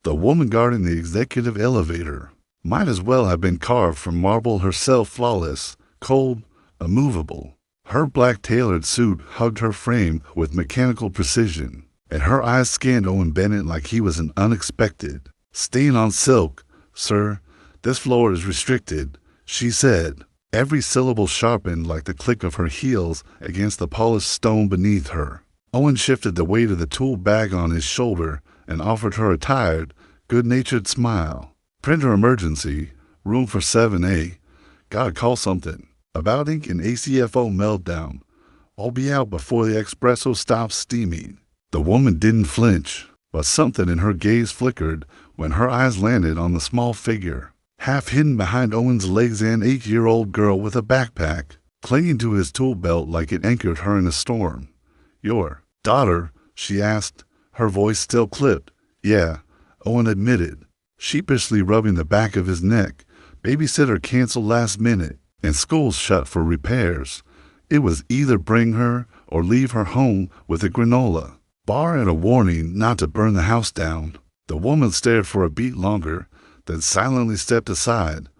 The woman guarding the executive elevator might as well have been carved from marble herself, flawless, cold, immovable. Her black tailored suit hugged her frame with mechanical precision, and her eyes scanned Owen Bennett like he was an unexpected stain on silk. "Sir, this floor is restricted," she said, every syllable sharpened like the click of her heels against the polished stone beneath her. Owen shifted the weight of the tool bag on his shoulder and offered her a tired, good-natured smile. "Printer emergency, room for 7A. Gotta call something about ink and ACFO meltdown. I'll be out before the espresso stops steaming." The woman didn't flinch, but something in her gaze flickered when her eyes landed on the small figure, half hidden behind Owen's legs, an 8-year-old girl with a backpack, clinging to his tool belt like it anchored her in a storm. "Your daughter?" she asked, her voice still clipped. "Yeah," Owen admitted, sheepishly rubbing the back of his neck. "Babysitter canceled last minute, and school's shut for repairs. It was either bring her or leave her home with a granola bar and a warning not to burn the house down." The woman stared for a beat longer, then silently stepped aside.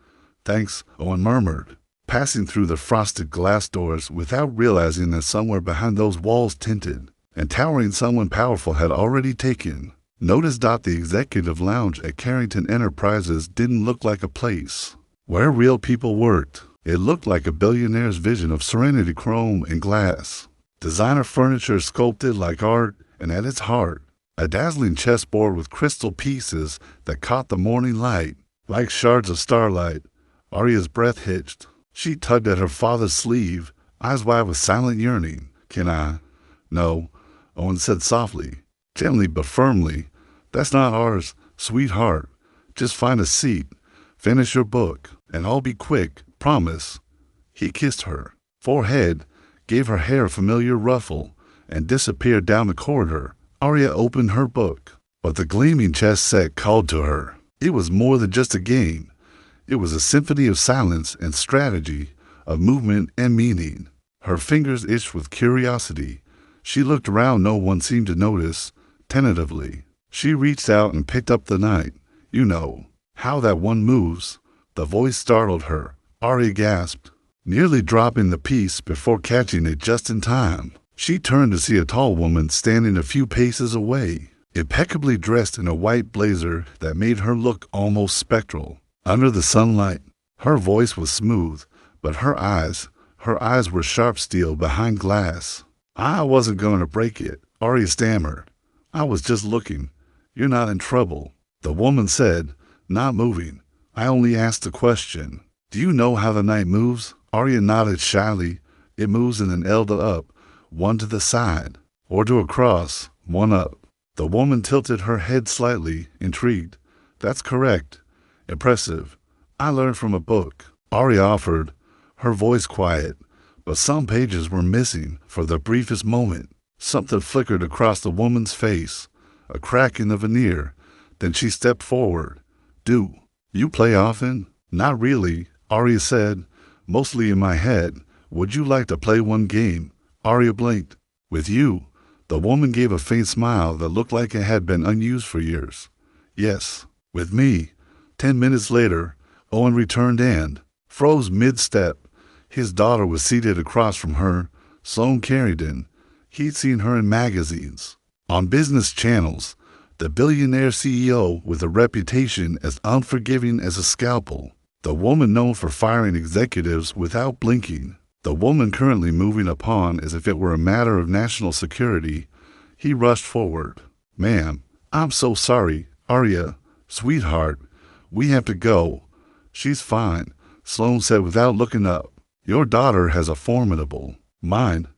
"Thanks," Owen murmured, passing through the frosted glass doors without realizing that somewhere behind those walls tinted and towering someone powerful had already taken notice. The executive lounge at Carrington Enterprises didn't look like a place where real people worked. It looked like a billionaire's vision of serenity, chrome and glass, designer furniture sculpted like art, and at its heart, a dazzling chessboard with crystal pieces that caught the morning light like shards of starlight. Arya's breath hitched. She tugged at her father's sleeve, eyes wide with silent yearning. "Can I?" "No," Owen said softly, gently but firmly. "That's not ours, sweetheart. Just find a seat, finish your book, and I'll be quick, promise." He kissed her forehead, gave her hair a familiar ruffle, and disappeared down the corridor. Arya opened her book, but the gleaming chess set called to her. It was more than just a game. It was a symphony of silence and strategy, of movement and meaning. Her fingers itched with curiosity. She looked around. No one seemed to notice. Tentatively, she reached out and picked up the knight. "You know how that one moves." The voice startled her. Arya gasped, nearly dropping the piece before catching it just in time. She turned to see a tall woman standing a few paces away, impeccably dressed in a white blazer that made her look almost spectral under the sunlight. Her voice was smooth, but her eyes were sharp steel behind glass. "I wasn't going to break it," Arya stammered. "I was just looking. You're not in trouble," the woman said, not moving. "I only asked a question." "Do you know how the knight moves?" Arya nodded shyly. "It moves in an L to up, one to the side, or to across, one up." The woman tilted her head slightly, intrigued. "That's correct. Impressive. I learned from a book," Arya offered, her voice quiet, but some pages were missing for the briefest moment. Something flickered across the woman's face, a crack in the veneer. Then she stepped forward. "Do you play often?" "Not really," Arya said. "Mostly in my head. Would you like to play one game?" Arya blinked. "With you?" The woman gave a faint smile that looked like it had been unused for years. "Yes, with me." 10 minutes later, Owen returned and froze mid-step. His daughter was seated across from her, Sloane Carrington. He'd seen her in magazines, on business channels, the billionaire CEO with a reputation as unforgiving as a scalpel, the woman known for firing executives without blinking, the woman currently moving a pawn as if it were a matter of national security. He rushed forward. "Ma'am, I'm so sorry. Arya, sweetheart, we have to go." "She's fine," Sloane said without looking up. "Your daughter has a formidable mind."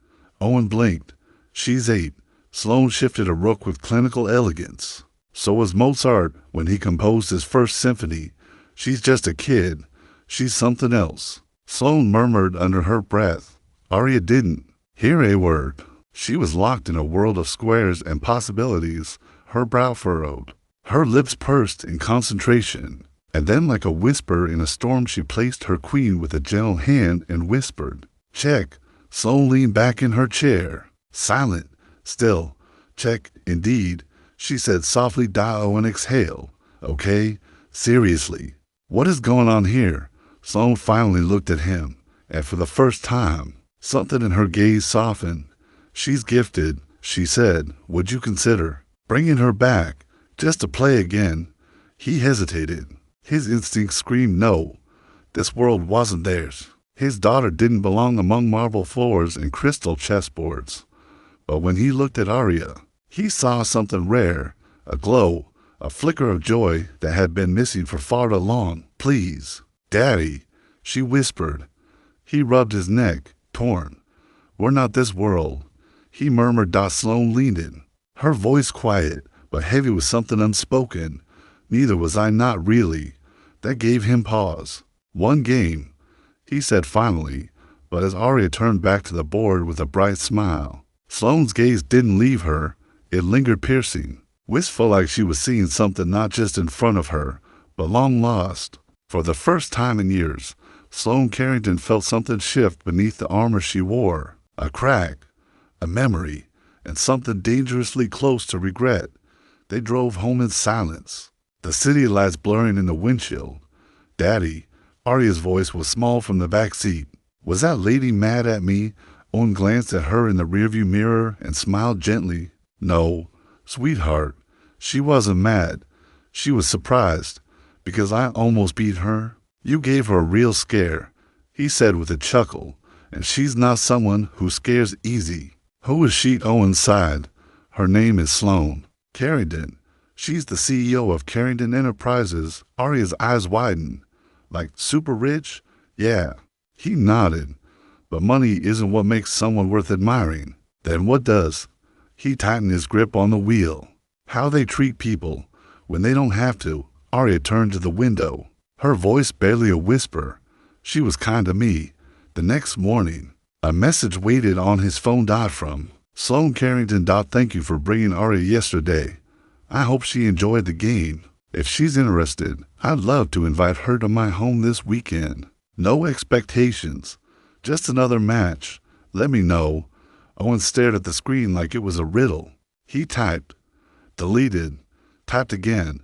Owen blinked. "She's 8. Sloane shifted a rook with clinical elegance. "So was Mozart when he composed his first symphony. She's just a kid. She's something else." Sloane murmured under her breath. Arya didn't hear a word. She was locked in a world of squares and possibilities, her brow furrowed, her lips pursed in concentration. And then, like a whisper in a storm, she placed her queen with a gentle hand and whispered, "Check." Sloane leaned back in her chair, silent, still. "Check, indeed," she said softly. "Dio and exhale." Okay? Seriously. What is going on here? Sloane finally looked at him, and for the first time, something in her gaze softened. She's gifted, she said. Would you consider bringing her back, just to play again? He hesitated. His instincts screamed no. This world wasn't theirs. His daughter didn't belong among marble floors and crystal chessboards. But when he looked at Arya, he saw something rare, a glow, a flicker of joy that had been missing for far too long. Please, Daddy, she whispered. He rubbed his neck, torn. We're not this world, he murmured. Sloane leaned in, her voice quiet, but heavy with something unspoken. Neither was I, not really. That gave him pause. One game, he said finally, but as Arya turned back to the board with a bright smile, Sloane's gaze didn't leave her. It lingered, piercing, wistful, like she was seeing something not just in front of her, but long lost. For the first time in years, Sloane Carrington felt something shift beneath the armor she wore. A crack, a memory, and something dangerously close to regret. They drove home in silence, the city lights blurring in the windshield. Daddy, Arya's voice was small from the back seat. Was that lady mad at me? Owen glanced at her in the rearview mirror and smiled gently. No, sweetheart, she wasn't mad. She was surprised, because I almost beat her. You gave her a real scare, he said with a chuckle, and she's not someone who scares easy. Who is she? Owen sighed. Her name is Sloane Carrington. She's the CEO of Carrington Enterprises. Arya's eyes widened. Like super rich? Yeah. He nodded. But money isn't what makes someone worth admiring. Then what does? He tightened his grip on the wheel. How they treat people when they don't have to. Arya turned to the window, her voice barely a whisper. She was kind to me. The next morning, a message waited on his phone. From Sloane Carrington. Thank you for bringing Arya yesterday. I hope she enjoyed the game. If she's interested, I'd love to invite her to my home this weekend. No expectations, just another match. Let me know. Owen stared at the screen like it was a riddle. He typed, deleted, typed again,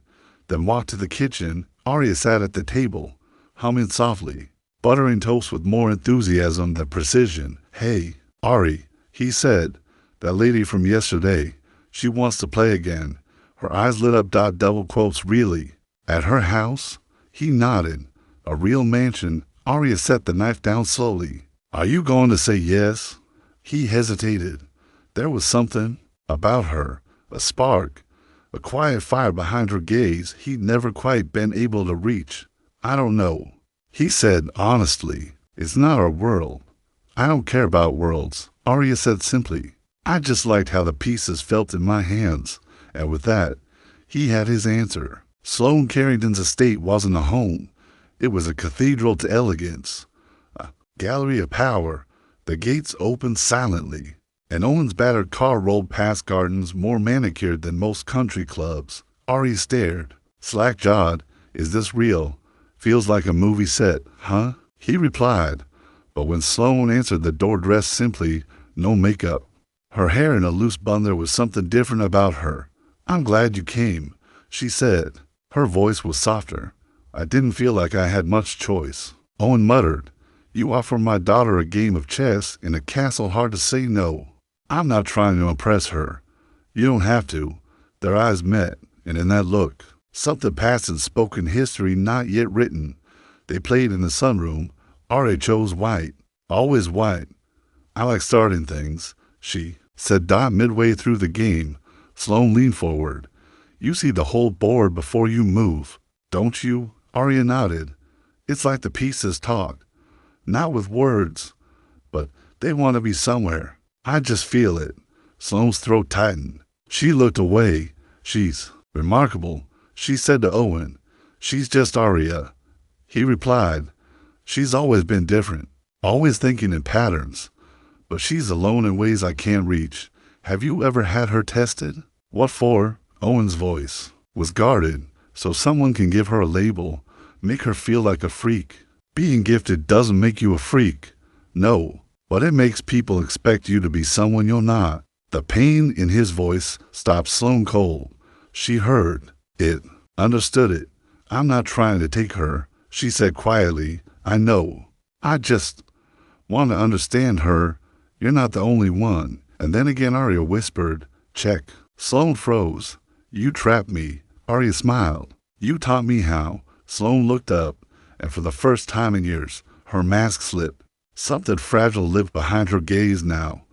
then walked to the kitchen. Arya sat at the table, humming softly, buttering toast with more enthusiasm than precision. Hey, Ari, he said, that lady from yesterday, she wants to play again. Her eyes lit up. Double quotes, really? At her house? He nodded. A real mansion. Arya set the knife down slowly. Are you going to say yes? He hesitated. There was something about her, a spark, a quiet fire behind her gaze he'd never quite been able to reach. I don't know, he said honestly. It's not our world. I don't care about worlds, Arya said simply. I just liked how the pieces felt in my hands. And with that, he had his answer. Sloane Carrington's estate wasn't a home. It was a cathedral to elegance, a gallery of power. The gates opened silently, and Owen's battered car rolled past gardens more manicured than most country clubs. Ari stared, slack-jawed. Is this real? Feels like a movie set, huh? He replied, but when Sloane answered the door dressed simply, no makeup. Her hair in a loose bun, there was something different about her. I'm glad you came, she said. Her voice was softer. I didn't feel like I had much choice. Owen muttered, you offer my daughter a game of chess in a castle, hard to say no. I'm not trying to impress her. You don't have to. Their eyes met, and in that look, something past in spoken history not yet written. They played in the sunroom. Arya chose white, always white. I like starting things, she said. Midway through the game, Sloane leaned forward. You see the whole board before you move, don't you? Arya nodded. It's like the pieces talk. Not with words, but they want to be somewhere. I just feel it. Sloane's throat tightened. She looked away. She's remarkable, she said to Owen. She's just Arya. He replied, she's always been different, always thinking in patterns. But she's alone in ways I can't reach. Have you ever had her tested? What for? Owen's voice was guarded, so someone can give her a label, make her feel like a freak. Being gifted doesn't make you a freak. No, but it makes people expect you to be someone you're not. The pain in his voice stopped Sloane cold. She heard it. Understood it. I'm not trying to take her, she said quietly. I know. I just want to understand her. You're not the only one. And then again Arya whispered, check. Sloane froze. You trapped me. Arya smiled. You taught me how. Sloane looked up, and for the first time in years, her mask slipped. Something fragile lived behind her gaze now.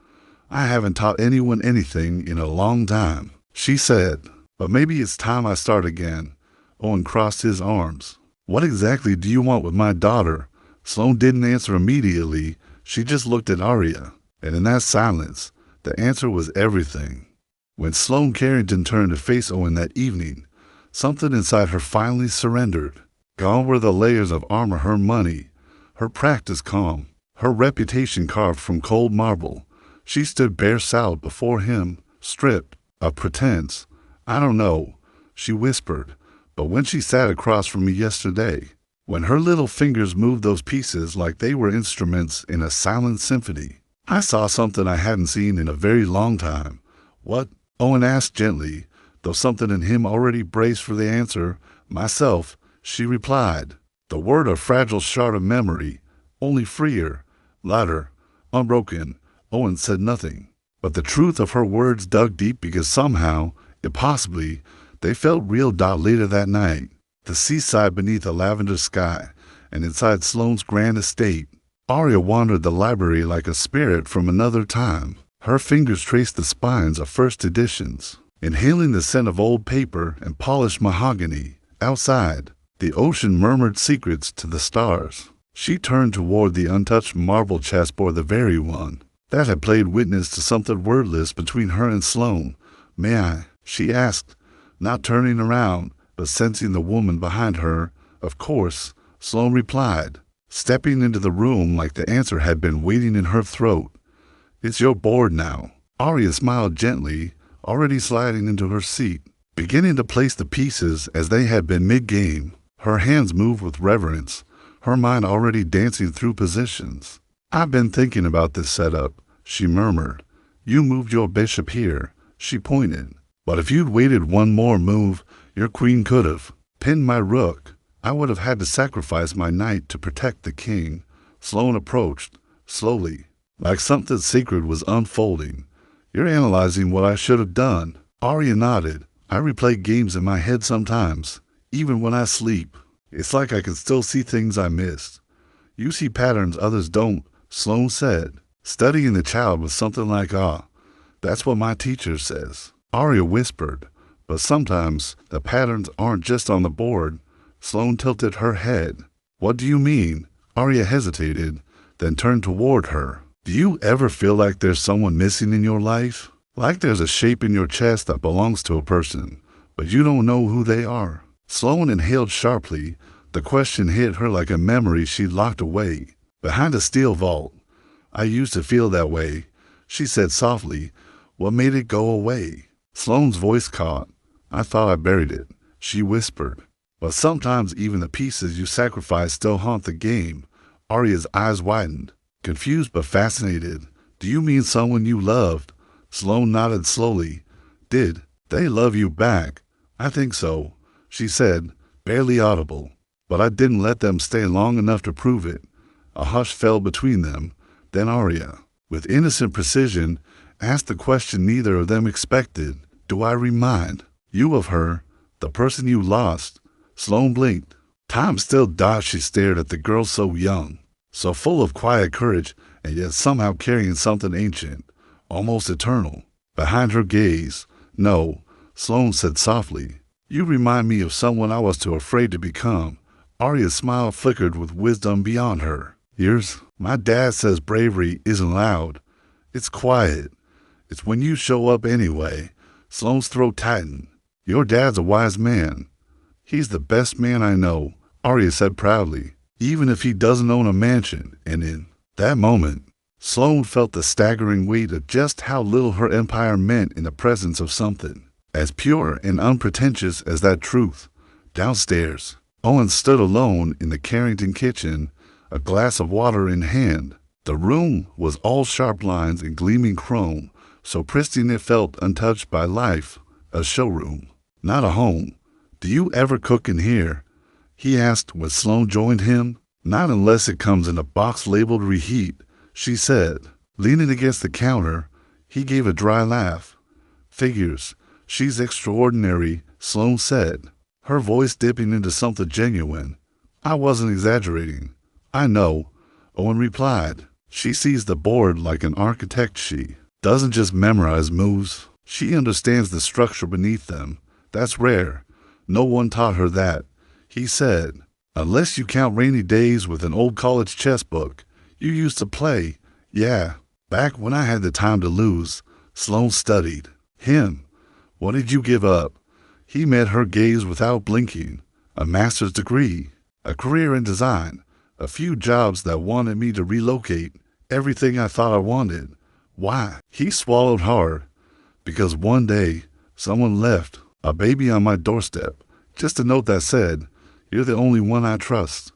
I haven't taught anyone anything in a long time, she said. But maybe it's time I start again. Owen crossed his arms. What exactly do you want with my daughter? Sloane didn't answer immediately. She just looked at Arya, and in that silence, the answer was everything. When Sloane Carrington turned to face Owen that evening, something inside her finally surrendered. Gone were the layers of armor, her money, her practice calm, her reputation carved from cold marble. She stood bare-souled before him, stripped of pretense. I don't know, she whispered, but when she sat across from me yesterday, when her little fingers moved those pieces like they were instruments in a silent symphony, I saw something I hadn't seen in a very long time. What? Owen asked gently, though something in him already braced for the answer. Myself, she replied. The word a fragile shard of memory, only freer, lighter, unbroken. Owen said nothing, but the truth of her words dug deep because somehow, impossibly, they felt real. Later that night, the seaside beneath a lavender sky, and inside Sloane's grand estate, Arya wandered the library like a spirit from another time. Her fingers traced the spines of first editions, inhaling the scent of old paper and polished mahogany. Outside, the ocean murmured secrets to the stars. She turned toward the untouched marble chessboard, the very one that had played witness to something wordless between her and Sloane. May I? She asked, not turning around, but sensing the woman behind her. Of course, Sloane replied, stepping into the room like the answer had been waiting in her throat. It's your board now. Arya smiled gently, already sliding into her seat, beginning to place the pieces as they had been mid-game. Her hands moved with reverence, her mind already dancing through positions. I've been thinking about this setup, she murmured. You moved your bishop here, she pointed. But if you'd waited one more move, your queen could have pinned my rook. I would have had to sacrifice my knight to protect the king. Sloane approached, slowly, like something sacred was unfolding. You're analyzing what I should have done. Arya nodded. I replay games in my head sometimes, even when I sleep. It's like I can still see things I missed. You see patterns others don't, Sloane said, studying the child with something like awe. That's what my teacher says. Arya whispered, but sometimes the patterns aren't just on the board. Sloane tilted her head. What do you mean? Arya hesitated, then turned toward her. Do you ever feel like there's someone missing in your life? Like there's a shape in your chest that belongs to a person, but you don't know who they are? Sloane inhaled sharply. The question hit her like a memory she'd locked away behind a steel vault. I used to feel that way, she said softly. What made it go away? Sloane's voice caught. I thought I buried it, she whispered. But sometimes even the pieces you sacrifice still haunt the game. Arya's eyes widened, confused but fascinated. Do you mean someone you loved? Sloane nodded slowly. Did they love you back? I think so, she said, barely audible. But I didn't let them stay long enough to prove it. A hush fell between them. Then Arya, with innocent precision, asked the question neither of them expected. Do I remind you of her, the person you lost? Sloane blinked. Time still dodged. She stared at the girl so young, so full of quiet courage, and yet somehow carrying something ancient, almost eternal, behind her gaze. No, Sloane said softly. You remind me of someone I was too afraid to become. Arya's smile flickered with wisdom beyond her. Yours? My dad says bravery isn't loud. It's quiet. It's when you show up anyway. Sloane's throat tightened. Your dad's a wise man. He's the best man I know, Arya said proudly, even if he doesn't own a mansion. And in that moment, Sloane felt the staggering weight of just how little her empire meant in the presence of something as pure and unpretentious as that truth. Downstairs, Owen stood alone in the Carrington kitchen, a glass of water in hand. The room was all sharp lines and gleaming chrome, so pristine it felt untouched by life. A showroom, not a home. "Do you ever cook in here?" he asked when Sloan joined him. "Not unless it comes in a box labeled reheat," she said. Leaning against the counter, he gave a dry laugh. "Figures. She's extraordinary," Sloan said, her voice dipping into something genuine. "I wasn't exaggerating." "I know," Owen replied. "She sees the board like an architect. She doesn't just memorize moves. She understands the structure beneath them. That's rare. No one taught her that," he said. "Unless you count rainy days with an old college chess book. You used to play." "Yeah, back when I had the time to lose." Sloan studied him. "What did you give up?" He met her gaze without blinking. "A master's degree, a career in design, a few jobs that wanted me to relocate, everything I thought I wanted." "Why?" He swallowed hard. "Because one day someone left a baby on my doorstep. Just a note that said, 'You're the only one I trust.'"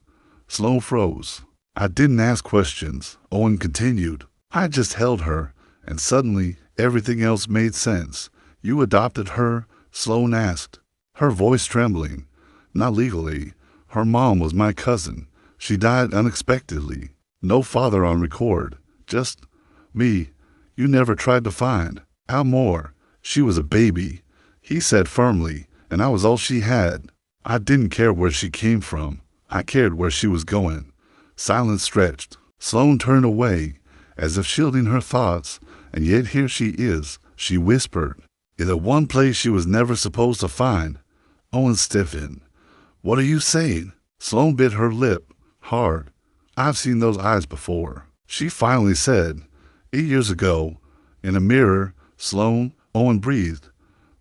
Sloan froze. "I didn't ask questions," Owen continued. "I just held her, and suddenly everything else made sense." "You adopted her?" Sloan asked, her voice trembling. "Not legally. Her mom was my cousin. She died unexpectedly. No father on record. Just me. You never tried to find out more." "She was a baby," he said firmly, "and I was all she had. I didn't care where she came from. I cared where she was going." Silence stretched. Sloan turned away, as if shielding her thoughts. "And yet here she is," she whispered, "in the one place she was never supposed to find." Owen stiffened. "What are you saying?" Sloan bit her lip hard. "I've seen those eyes before," she finally said. 8 years ago, in a mirror." "Sloan," Owen breathed.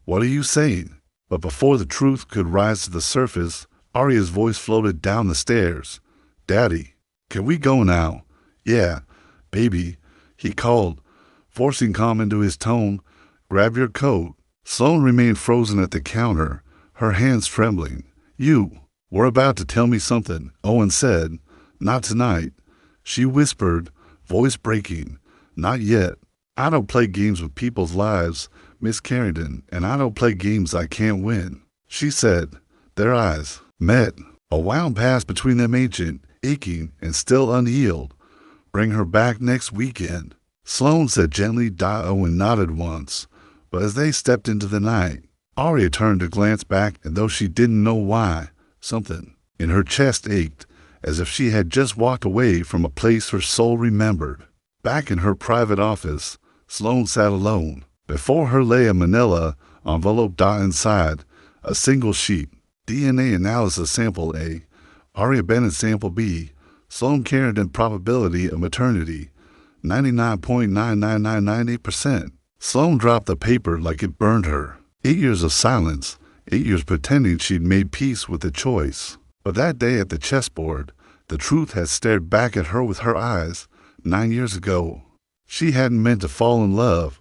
"What are you saying?" But before the truth could rise to the surface, Arya's voice floated down the stairs. "Daddy, can we go now?" "Yeah, baby," he called, forcing calm into his tone. "Grab your coat." Sloan remained frozen at the counter, her hands trembling. "You were about to tell me something," Owen said. "Not tonight," she whispered, voice breaking. "Not yet. I don't play games with people's lives, Miss Carrington, and I don't play games I can't win," she said. Their eyes met. A wound passed between them, ancient, aching, and still unhealed. "Bring her back next weekend," Sloan said gently. Owen nodded once, but as they stepped into the night, Arya turned to glance back, and though she didn't know why, something in her chest ached, as if she had just walked away from a place her soul remembered. Back in her private office, Sloan sat alone. Before her lay a manila envelope. Inside, a single sheet. DNA analysis sample A, Arya Bennett sample B, Sloan Carrington probability of maternity, 99.99998%. Sloan dropped the paper like it burned her. 8 years of silence, 8 years pretending she'd made peace with the choice. But that day at the chessboard, the truth had stared back at her with her eyes. 9 years ago, she hadn't meant to fall in love.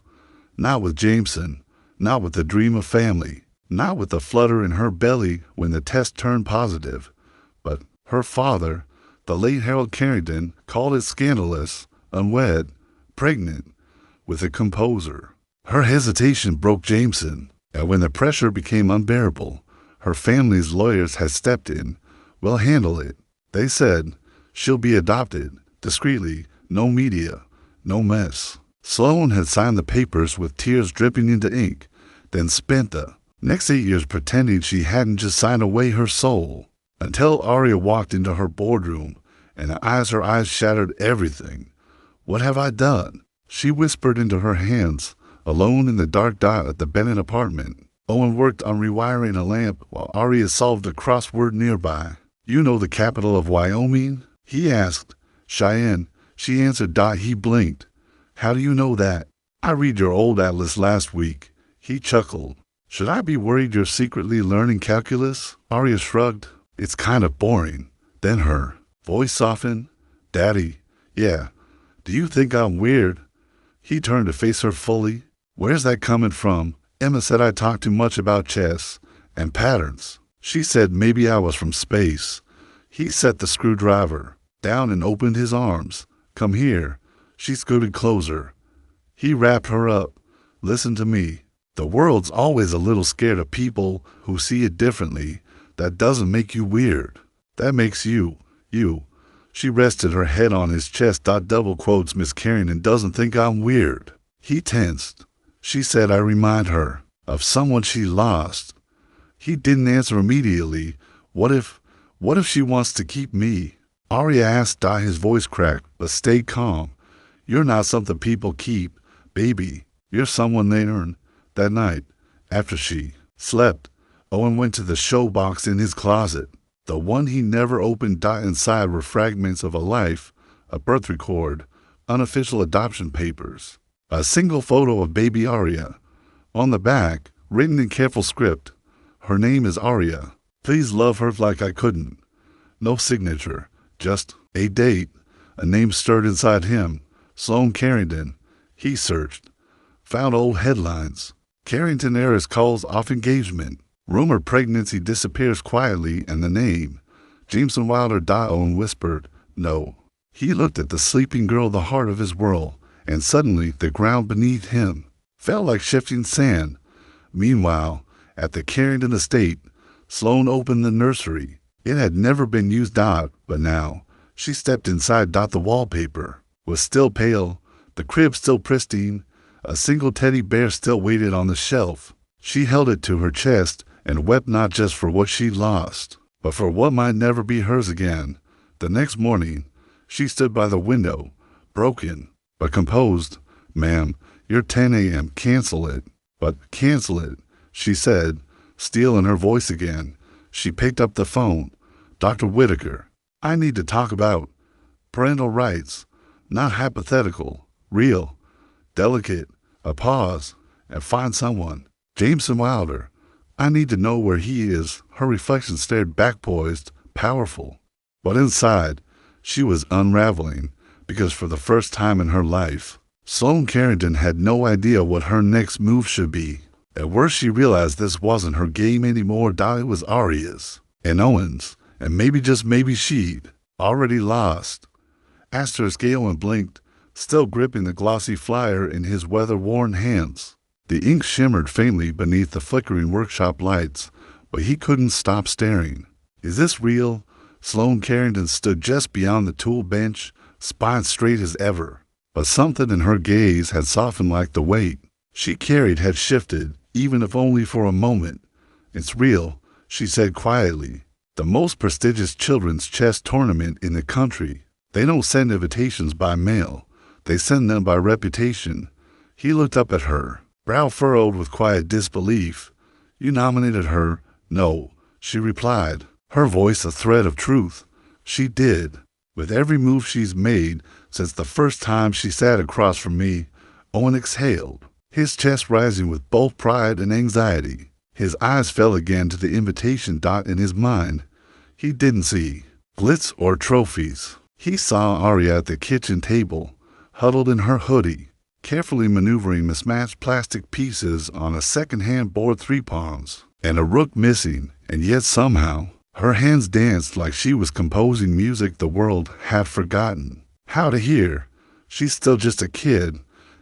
Not with Jameson, not with the dream of family, not with the flutter in her belly when the test turned positive. But her father, the late Harold Carrington, called it scandalous, unwed, pregnant, with a composer. Her hesitation broke Jameson, and when the pressure became unbearable, her family's lawyers had stepped in. "We'll handle it," they said. "She'll be adopted, discreetly, no media, no mess." Sloan had signed the papers with tears dripping into ink, then spent the next 8 years pretending she hadn't just signed away her soul, until Arya walked into her boardroom, and her eyes shattered everything. "What have I done?" she whispered into her hands, alone in the dark at the Bennett apartment. Owen worked on rewiring a lamp while Arya solved a crossword nearby. "You know the capital of Wyoming?" he asked. "Cheyenne," she answered. He blinked. "How do you know that?" "I read your old atlas last week," he chuckled. "Should I be worried you're secretly learning calculus?" Arya shrugged. "It's kind of boring." Then her voice softened. "Daddy, yeah, do you think I'm weird?" He turned to face her fully. "Where's that coming from? Emma said I talked too much about chess and patterns. She said maybe I was from space." He set the screwdriver down and opened his arms. "Come here." She scooted closer. He wrapped her up. "Listen to me. The world's always a little scared of people who see it differently. That doesn't make you weird. That makes you, you. She rested her head on his chest. Double quotes, Miss Carrington doesn't think I'm weird. He tensed. She said I remind her of someone she lost. He didn't answer immediately. What if she wants to keep me? Arya asked. His voice cracked, but stayed calm. You're not something people keep, baby. You're someone they earn. That night, after she slept, Owen went to the show box in his closet. The one he never opened. Inside were fragments of a life, a birth record, unofficial adoption papers, a single photo of baby Arya. On the back, written in careful script, her name is Arya. Please love her like I couldn't. No signature, just a date. A name stirred inside him. Sloane Carrington. He searched. Found old headlines. Carrington heiress calls off engagement. Rumored pregnancy disappears quietly, and the name. Jameson Wilder. Owen whispered, no. He looked at the sleeping girl, the heart of his world, and suddenly the ground beneath him felt like shifting sand. Meanwhile, at the Carrington estate, Sloane opened the nursery. It had never been used, but now she stepped inside. The wallpaper was still pale, the crib still pristine. A single teddy bear still waited on the shelf. She held it to her chest and wept, not just for what she'd lost, but for what might never be hers again. The next morning, she stood by the window, broken, but composed. Ma'am, your 10 a.m. Cancel it. But cancel it, she said, steel in her voice again. She picked up the phone. Dr. Whitaker, I need to talk about parental rights. Not hypothetical, real. Delicate, a pause, and find someone. Jameson Wilder. I need to know where he is. Her reflection stared back, poised, powerful. But inside, she was unraveling, because for the first time in her life, Sloane Carrington had no idea what her next move should be. At worst, she realized this wasn't her game anymore. It was Arya's, and Owen's, and maybe, just maybe, she'd already lost. Asterisk. Owen blinked, still gripping the glossy flyer in his weather-worn hands. The ink shimmered faintly beneath the flickering workshop lights, but he couldn't stop staring. Is this real? Sloane Carrington stood just beyond the tool bench, spine straight as ever. But something in her gaze had softened, like the weight she carried had shifted, even if only for a moment. It's real, she said quietly. The most prestigious children's chess tournament in the country. They don't send invitations by mail. They send them by reputation. He looked up at her, brow furrowed with quiet disbelief. You nominated her? No, she replied, her voice a thread of truth. She did. With every move she's made since the first time she sat across from me. Owen exhaled, his chest rising with both pride and anxiety. His eyes fell again to the invitation. In his mind, he didn't see glitz or trophies. He saw Arya at the kitchen table, huddled in her hoodie, carefully maneuvering mismatched plastic pieces on a second-hand board 3 pawns, and a rook missing, and yet somehow her hands danced like she was composing music the world had forgotten how to hear. She's still just a kid.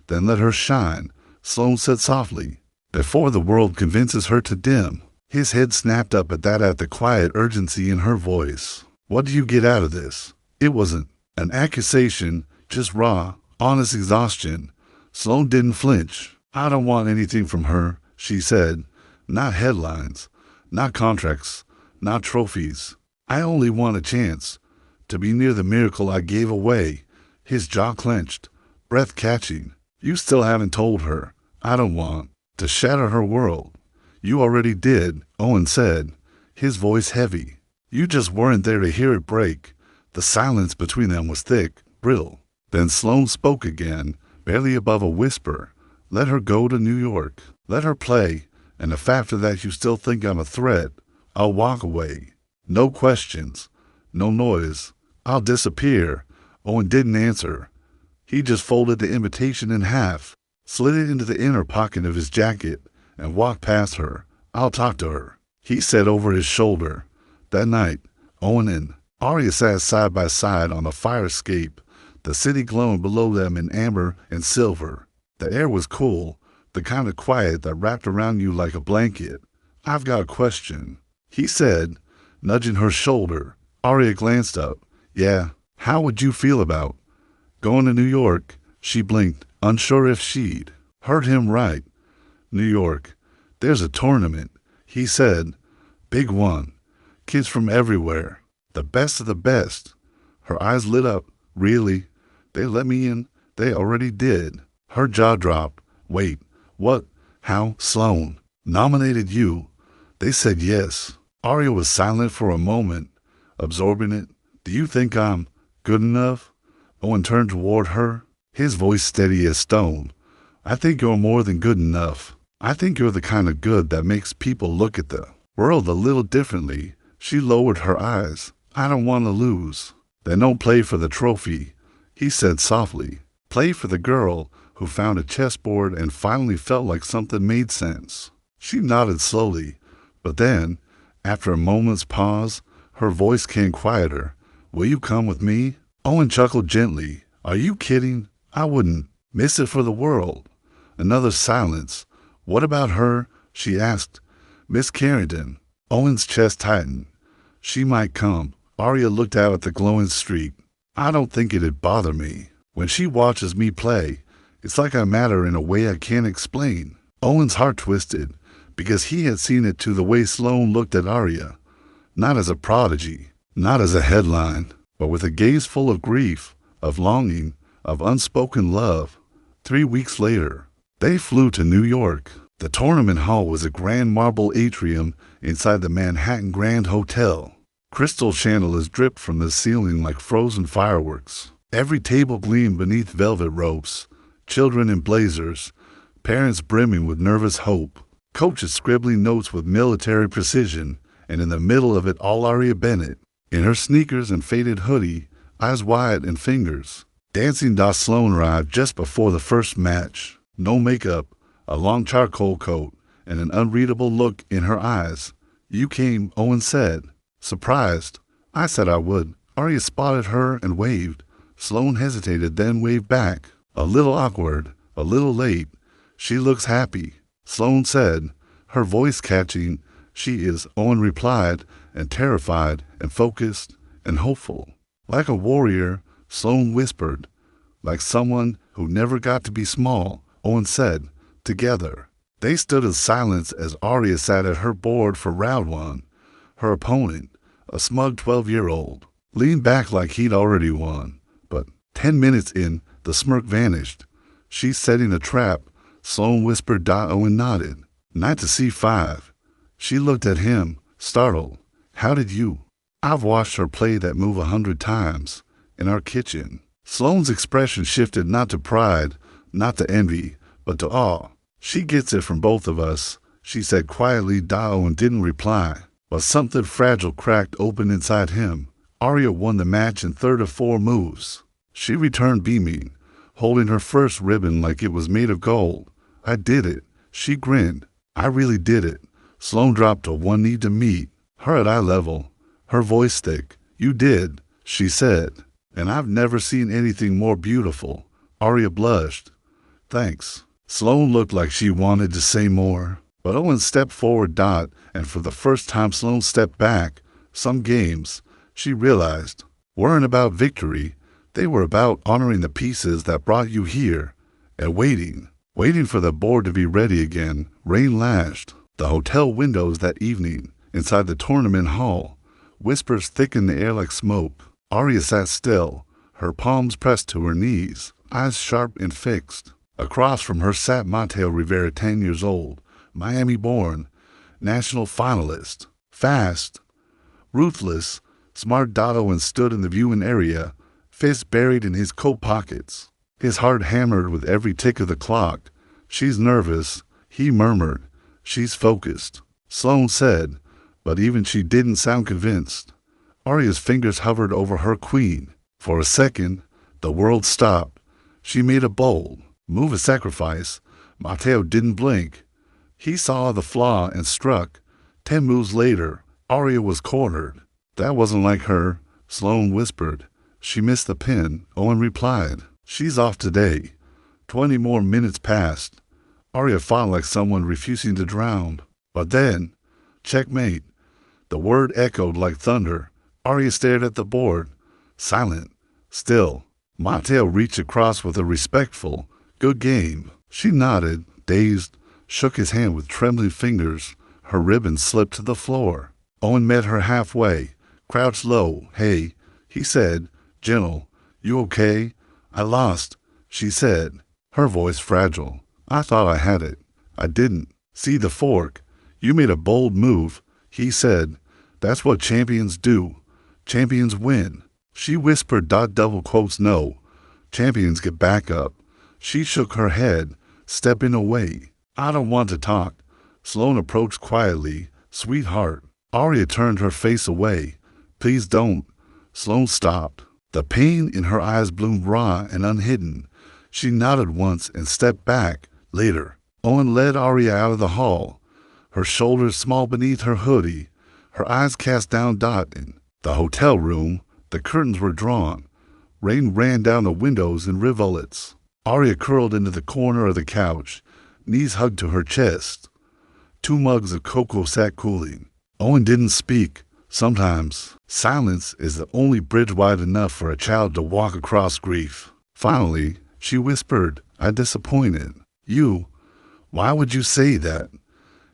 Then let her shine, Sloane said softly, before the world convinces her to dim. His head snapped up at the quiet urgency in her voice. What do you get out of this? It wasn't an accusation, just raw, honest exhaustion. Sloane didn't flinch. I don't want anything from her, she said. Not headlines, not contracts, not trophies. I only want a chance to be near the miracle I gave away. His jaw clenched, breath catching. You still haven't told her. I don't want to shatter her world. You already did, Owen said, his voice heavy. You just weren't there to hear it break. The silence between them was thick, brittle. Then Sloane spoke again, barely above a whisper. Let her go to New York. Let her play. And if after that you still think I'm a threat, I'll walk away. No questions. No noise. I'll disappear. Owen didn't answer. He just folded the invitation in half, slid it into the inner pocket of his jacket, and walked past her. I'll talk to her, he said over his shoulder. That night, Owen and Arya sat side by side on the fire escape, the city glowing below them in amber and silver. The air was cool, the the kind of quiet that wrapped around you like a blanket. I've got a question, he said, nudging her shoulder. Arya glanced up. Yeah, how would you feel about going to New York? She blinked, unsure if she'd heard him right. New York. There's a tournament, he said. Big one. Kids from everywhere. The best of the best. Her eyes lit up. Really? They let me in? They already did. Her jaw dropped. Wait, what? How? Sloan nominated you? They said yes. Arya was silent for a moment, absorbing it. Do you think I'm good enough? Owen turned toward her, his voice steady as stone. I think you're more than good enough. I think you're the kind of good that makes people look at the world a little differently. She lowered her eyes. I don't want to lose. Then don't play for the trophy, he said softly. Play for the girl who found a chessboard and finally felt like something made sense. She nodded slowly, but then, after a moment's pause, her voice came quieter. Will you come with me? Owen chuckled gently. Are you kidding? I wouldn't miss it for the world. Another silence. What about her? She asked. Miss Carrington. Owen's chest tightened. She might come. Arya looked out at the glowing street. I don't think it'd bother me. When she watches me play, it's like I matter in a way I can't explain. Owen's heart twisted, because he had seen it to the way Sloane looked at Arya. Not as a prodigy, not as a headline, but with a gaze full of grief, of longing, of unspoken love. 3 weeks later, they flew to New York. The tournament hall was a grand marble atrium inside the Manhattan Grand Hotel. Crystal chandeliers dripped from the ceiling like frozen fireworks. Every table gleamed beneath velvet ropes. Children in blazers, parents brimming with nervous hope, coaches scribbling notes with military precision, and in the middle of it all Arya Bennett, in her sneakers and faded hoodie, eyes wide and fingers. Dancing Sloane arrived just before the first match. No makeup, a long charcoal coat, and an unreadable look in her eyes. You came, Owen said. Surprised. I said I would. Arya spotted her and waved. Sloane hesitated, then waved back. A little awkward, a little late. She looks happy, Sloane said, her voice catching. She is, Owen replied, and terrified and focused and hopeful. Like a warrior, Sloane whispered. Like someone who never got to be small, Owen said. Together. They stood in silence as Arya sat at her board for round one. Her opponent, a smug 12-year-old, leaned back like he'd already won. But 10 minutes in, the smirk vanished. She's setting a trap, Sloane whispered. Owen nodded. Knight to C5. She looked at him, startled. How did you? I've watched her play that move 100 times. In our kitchen. Sloane's expression shifted not to pride, not to envy, but to awe. She gets it from both of us, she said quietly. Owen didn't reply. But something fragile cracked open inside him. Arya won the match in 3 of 4 moves. She returned beaming, holding her first ribbon like it was made of gold. I did it. She grinned. I really did it. Sloane dropped to one knee to meet her at eye level, her voice thick. You did, she said. And I've never seen anything more beautiful. Arya blushed. Thanks. Sloane looked like she wanted to say more. But Owen stepped forward. And for the first time Sloane stepped back. Some games, she realized, weren't about victory. They were about honoring the pieces that brought you here. And waiting for the board to be ready again. Rain lashed the hotel windows that evening. Inside the tournament hall, whispers thickened the air like smoke. Arya sat still, her palms pressed to her knees, eyes sharp and fixed. Across from her sat Mateo Rivera, 10 years old, Miami-born, national finalist, fast, ruthless, smart. Owen stood in the viewing area, fists buried in his coat pockets. His heart hammered with every tick of the clock. She's nervous, he murmured. She's focused, Sloane said, but even she didn't sound convinced. Arya's fingers hovered over her queen. For a second, the world stopped. She made a bold move, of sacrifice. Mateo didn't blink. He saw the flaw and struck. 10 moves later, Arya was cornered. That wasn't like her, Sloane whispered. She missed the pin, Owen replied. She's off today. 20 more minutes passed. Arya fought like someone refusing to drown. But then, checkmate. The word echoed like thunder. Arya stared at the board, silent, still. Mateo reached across with a respectful, "Good game." She nodded, dazed, shook his hand with trembling fingers. Her ribbon slipped to the floor. Owen met her halfway, crouched low. "Hey," he said, gentle. "You okay?" "I lost," she said, her voice fragile. "I thought I had it. I didn't. See the fork? You made a bold move," he said. "That's what champions do. Champions win." She whispered, double quotes, "No. Champions get back up." She shook her head, stepping away. "I don't want to talk." Sloane approached quietly. "Sweetheart." Arya turned her face away. "Please don't." Sloane stopped. The pain in her eyes bloomed raw and unhidden. She nodded once and stepped back. Later, Owen led Arya out of the hall, her shoulders small beneath her hoodie, her eyes cast down. In the hotel room, the curtains were drawn. Rain ran down the windows in rivulets. Arya curled into the corner of the couch, knees hugged to her chest. 2 mugs of cocoa sat cooling. Owen didn't speak. Sometimes, silence is the only bridge wide enough for a child to walk across grief. Finally, she whispered, "I disappointed you." "Why would you say that?"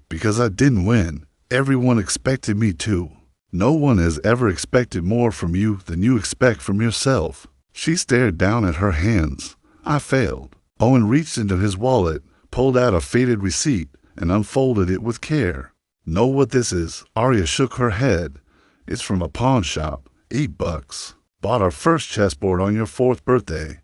"Because I didn't win. Everyone expected me to. No one has ever expected more from you than you expect from yourself." She stared down at her hands. "I failed." Owen reached into his wallet, pulled out a faded receipt, and unfolded it with care. "Know what this is?" Arya shook her head. "It's from a pawn shop. $8. Bought our first chessboard on your 4th birthday.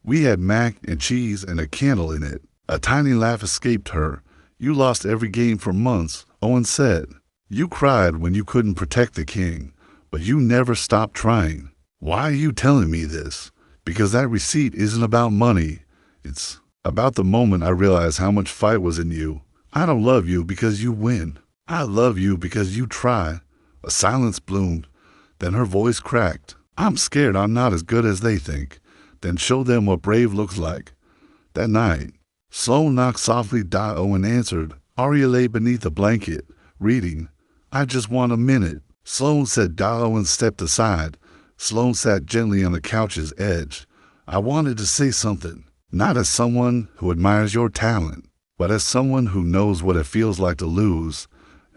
We had mac and cheese and a candle in it." A tiny laugh escaped her. "You lost every game for months," Owen said. "You cried when you couldn't protect the king, but you never stopped trying." "Why are you telling me this?" "Because that receipt isn't about money. It's about the moment I realized how much fight was in you. I don't love you because you win. I love you because you try." A silence bloomed. Then her voice cracked. "I'm scared I'm not as good as they think. Then show them what brave looks like." That night, Sloane knocked softly. Owen answered. Arya lay beneath a blanket, reading. "I just want a minute." Sloane said. Owen stepped aside. Sloane sat gently on the couch's edge. "I wanted to say something, not as someone who admires your talent, but as someone who knows what it feels like to lose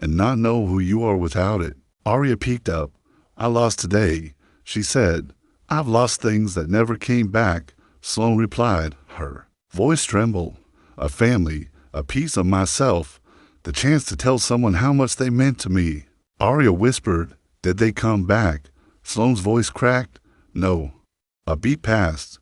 and not know who you are without it." Arya peeked up. "I lost today," she said. "I've lost things that never came back," Sloane replied. Her voice trembled. "A family, a piece of myself, the chance to tell someone how much they meant to me." Arya whispered, "Did they come back?" Sloane's voice cracked. "No." A beat passed.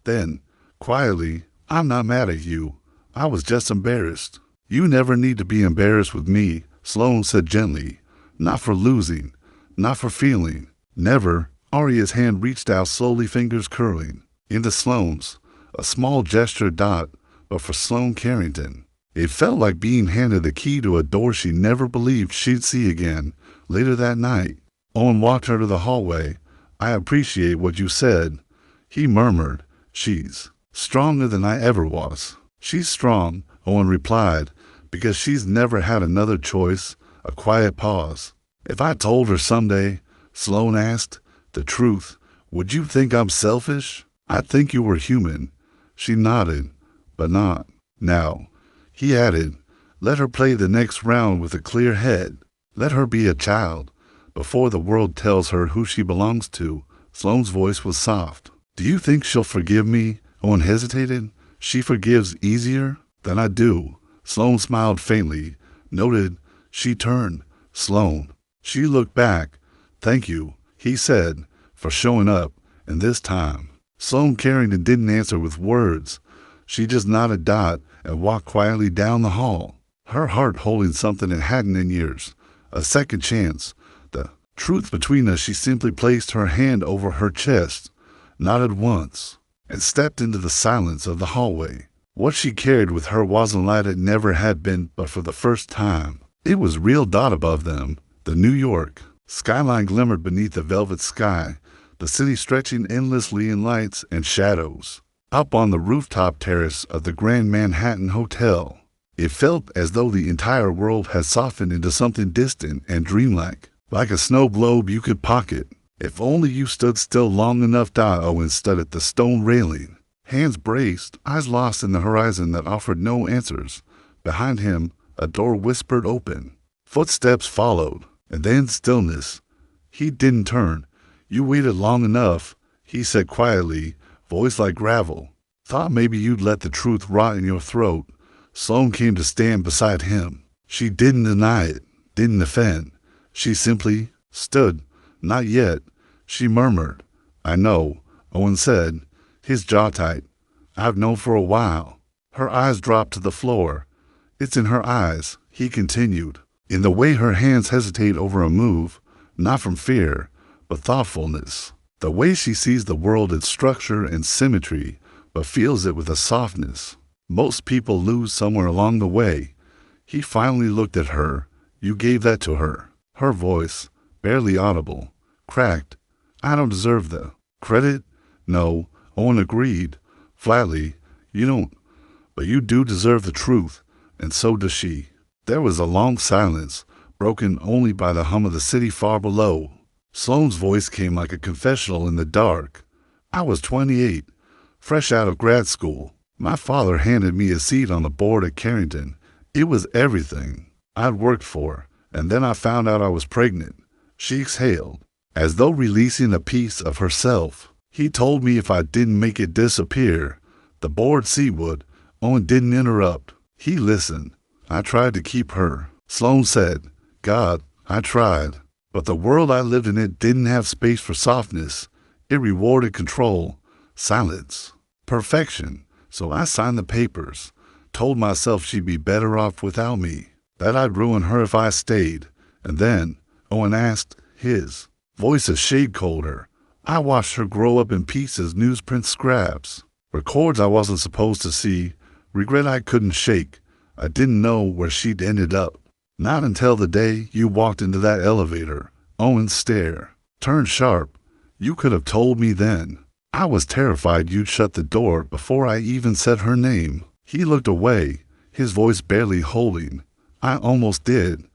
Then, quietly, "I'm not mad at you. I was just embarrassed." "You never need to be embarrassed with me," Sloane said gently. "Not for losing, not for feeling. Never." Arya's hand reached out slowly, fingers curling. Into Sloane's. A small gesture. But for Sloane Carrington, it felt like being handed the key to a door she never believed she'd see again. Later that night, Owen walked her to the hallway. "I appreciate what you said," he murmured. "She's stronger than I ever was." "She's strong," Owen replied, "because she's never had another choice." A quiet pause. "If I told her someday," Sloane asked, "the truth, would you think I'm selfish?" "I'd think you were human." She nodded. "But not now." He added, "Let her play the next round with a clear head. Let her be a child before the world tells her who she belongs to." Sloane's voice was soft. "Do you think she'll forgive me?" Owen hesitated. "She forgives easier than I do." Sloane smiled faintly. Noted. She turned. "Sloane." She looked back. "Thank you," he said, "for showing up, and this time." Sloane Carrington didn't answer with words. She just nodded and walked quietly down the hall, her heart holding something it hadn't in years. A second chance. The truth between us. She simply placed her hand over her chest, nodded once, and stepped into the silence of the hallway. What she carried with her wasn't light it never had been, but for the first time, it was real. Above them, the New York skyline glimmered beneath the velvet sky, the city stretching endlessly in lights and shadows. Up on the rooftop terrace of the Grand Manhattan Hotel, It felt as though the entire world had softened into something distant and dreamlike, like a snow globe you could pocket. If only you stood still long enough, Owen stood at the stone railing, hands braced, eyes lost in the horizon that offered no answers. Behind him, a door whispered open. Footsteps followed, and then stillness. He didn't turn. You waited long enough, he said quietly, voice like gravel. Thought maybe you'd let the truth rot in your throat. Sloane came to stand beside him. She didn't deny it, didn't defend. She simply stood. Not yet, she murmured. I know, Owen said, his jaw tight. I've known for a while. Her eyes dropped to the floor. It's in her eyes, he continued, in the way her hands hesitate over a move, not from fear, but thoughtfulness. The way she sees the world in structure and symmetry, but feels it with a softness most people lose somewhere along the way. He finally looked at her. You gave that to her. Her voice, barely audible, cracked. I don't deserve the credit. No, Owen agreed, flatly. You don't, but you do deserve the truth, and so does she. There was a long silence, broken only by the hum of the city far below. Sloane's voice came like a confessional in the dark. I was 28, fresh out of grad school. My father handed me a seat on the board at Carrington. It was everything I'd worked for, and then I found out I was pregnant. She exhaled, as though releasing a piece of herself. He told me if I didn't make it disappear, the board seat would. Owen didn't interrupt. He listened. I tried to keep her. Sloane said, God, I tried. But the world I lived in, it didn't have space for softness. It rewarded control, silence, perfection. So I signed the papers, told myself she'd be better off without me, that I'd ruin her if I stayed. And then, Owen asked, his voice a shade colder. I watched her grow up in pieces, newsprint scraps, records I wasn't supposed to see, regret I couldn't shake. I didn't know where she'd ended up. Not until the day you walked into that elevator. Owen's stare turned sharp. You could have told me then. I was terrified you'd shut the door before I even said her name. He looked away, his voice barely holding. I almost did,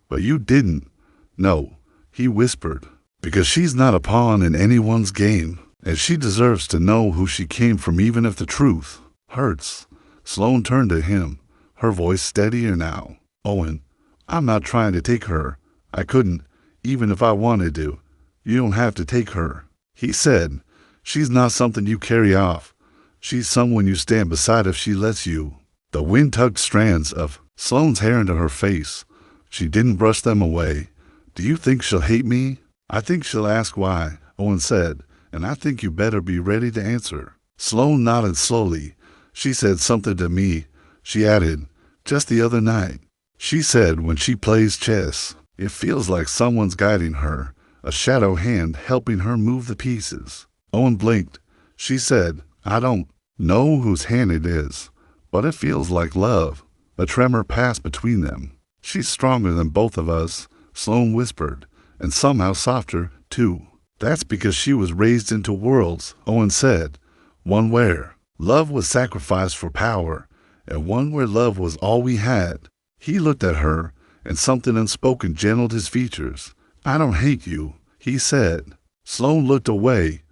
but you didn't. No, he whispered, because she's not a pawn in anyone's game, and she deserves to know who she came from even if the truth hurts. Sloane turned to him, her voice steadier now. Owen, I'm not trying to take her. I couldn't, even if I wanted to. You don't have to take her, he said. She's not something you carry off. She's someone you stand beside if she lets you. The wind tugged strands of Sloane's hair into her face. She didn't brush them away. Do you think she'll hate me? I think she'll ask why, Owen said, and I think you better be ready to answer. Sloane nodded slowly. She said something to me. She added, just the other night. She said when she plays chess, it feels like someone's guiding her, a shadow hand helping her move the pieces. Owen blinked. She said, I don't know whose hand it is, but it feels like love. A tremor passed between them. She's stronger than both of us, Sloane whispered, and somehow softer, too. That's because she was raised into worlds, Owen said. One where love was sacrificed for power, and one where love was all we had. He looked at her, and something unspoken gentled his features. I don't hate you, he said. Sloane looked away.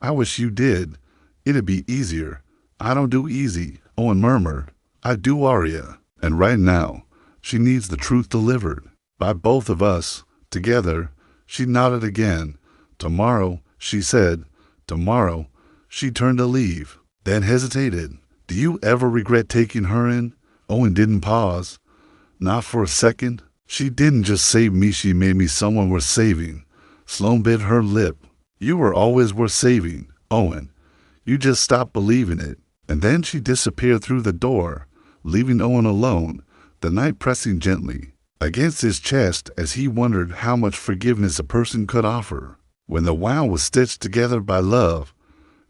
I wish you did. It'd be easier. I don't do easy, Owen murmured. I do Arya. And right now, she needs the truth delivered. By both of us, together. She nodded again. Tomorrow, she said. Tomorrow. She turned to leave, then hesitated. Do you ever regret taking her in? Owen didn't pause. Not for a second. She didn't just save me, she made me someone worth saving. Sloane bit her lip. You were always worth saving, Owen. You just stopped believing it. And then she disappeared through the door, leaving Owen alone, the night pressing gently against his chest as he wondered how much forgiveness a person could offer. When the wound was stitched together by love,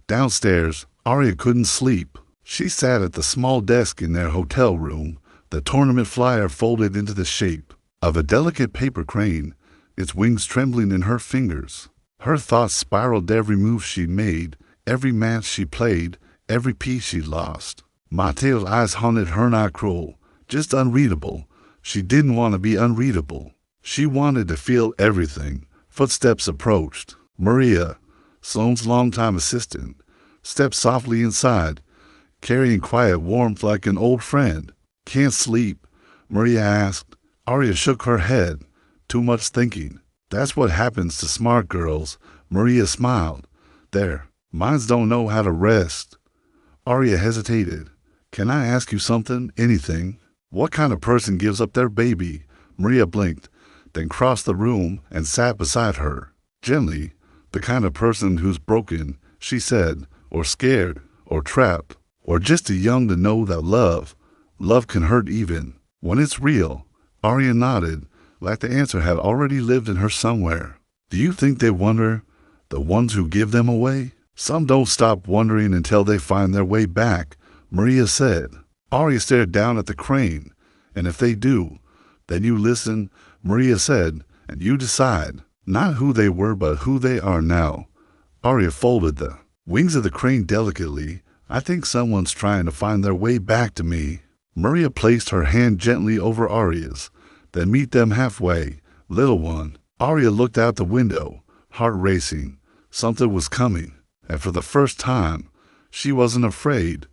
downstairs, Arya couldn't sleep. She sat at the small desk in their hotel room, the tournament flyer folded into the shape of a delicate paper crane, its wings trembling in her fingers. Her thoughts spiraled every move she made, every match she played, every piece she lost. Mateo's eyes haunted her, not cruel, Just unreadable. She didn't want to be unreadable. She wanted to feel everything. Footsteps approached. Maria, Sloane's longtime assistant, stepped softly inside, carrying quiet warmth like an old friend. Can't sleep? Maria asked. Arya shook her head. Too much thinking. That's what happens to smart girls. Maria smiled. There, minds don't know how to rest. Arya hesitated. Can I ask you something? Anything? What kind of person gives up their baby? Maria blinked, then crossed the room and sat beside her. Gently, the kind of person who's broken, she said, or scared, or trapped, or just too young to know that love can hurt even when it's real. Arya nodded, like the answer had already lived in her somewhere. Do you think they wonder, the ones who give them away? Some don't stop wondering until they find their way back, Maria said. Arya stared down at the crane. And if they do, then you listen, Maria said, and you decide. Not who they were, but who they are now. Arya folded the wings of the crane delicately. I think someone's trying to find their way back to me. Maria placed her hand gently over Arya's, then meet them halfway. Little one. Arya looked out the window, heart racing. Something was coming, and for the first time, she wasn't afraid.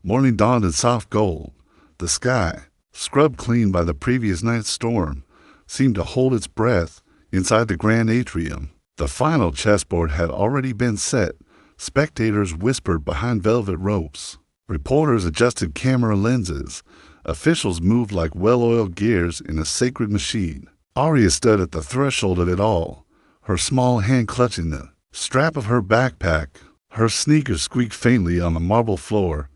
Morning dawned in soft gold. The sky, scrubbed clean by the previous night's storm, seemed to hold its breath inside the grand atrium. The final chessboard had already been set. Spectators whispered behind velvet ropes. Reporters adjusted camera lenses. Officials moved like well-oiled gears in a sacred machine. Arya stood at the threshold of it all, her small hand clutching the strap of her backpack. Her sneakers squeaked faintly on the marble floor.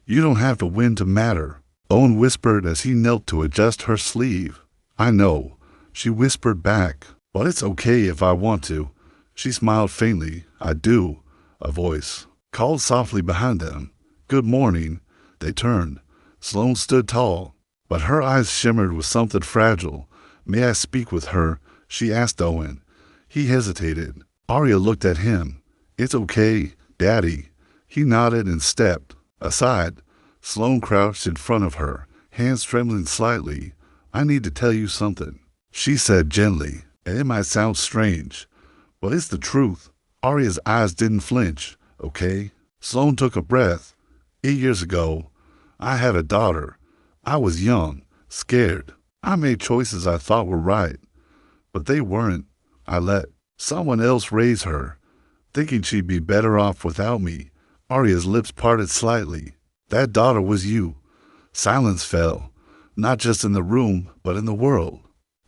You don't have to win to matter, Owen whispered as he knelt to adjust her sleeve. I know, she whispered back, but it's okay if I want to. She smiled faintly. I do. A voice called softly behind them. Good morning. They turned. Sloane stood tall, but her eyes shimmered with something fragile. May I speak with her? She asked Owen. He hesitated. Arya looked at him. It's okay, Daddy. He nodded and stepped aside. Sloane crouched in front of her, hands trembling slightly. I need to tell you something, she said gently, and it might sound strange, but it's the truth. Arya's eyes didn't flinch. Okay? Sloane took a breath. 8 years ago, I had a daughter. I was young, scared. I made choices I thought were right, but they weren't. I let someone else raise her, thinking she'd be better off without me. Arya's lips parted slightly. That daughter was you. Silence fell, not just in the room, but in the world.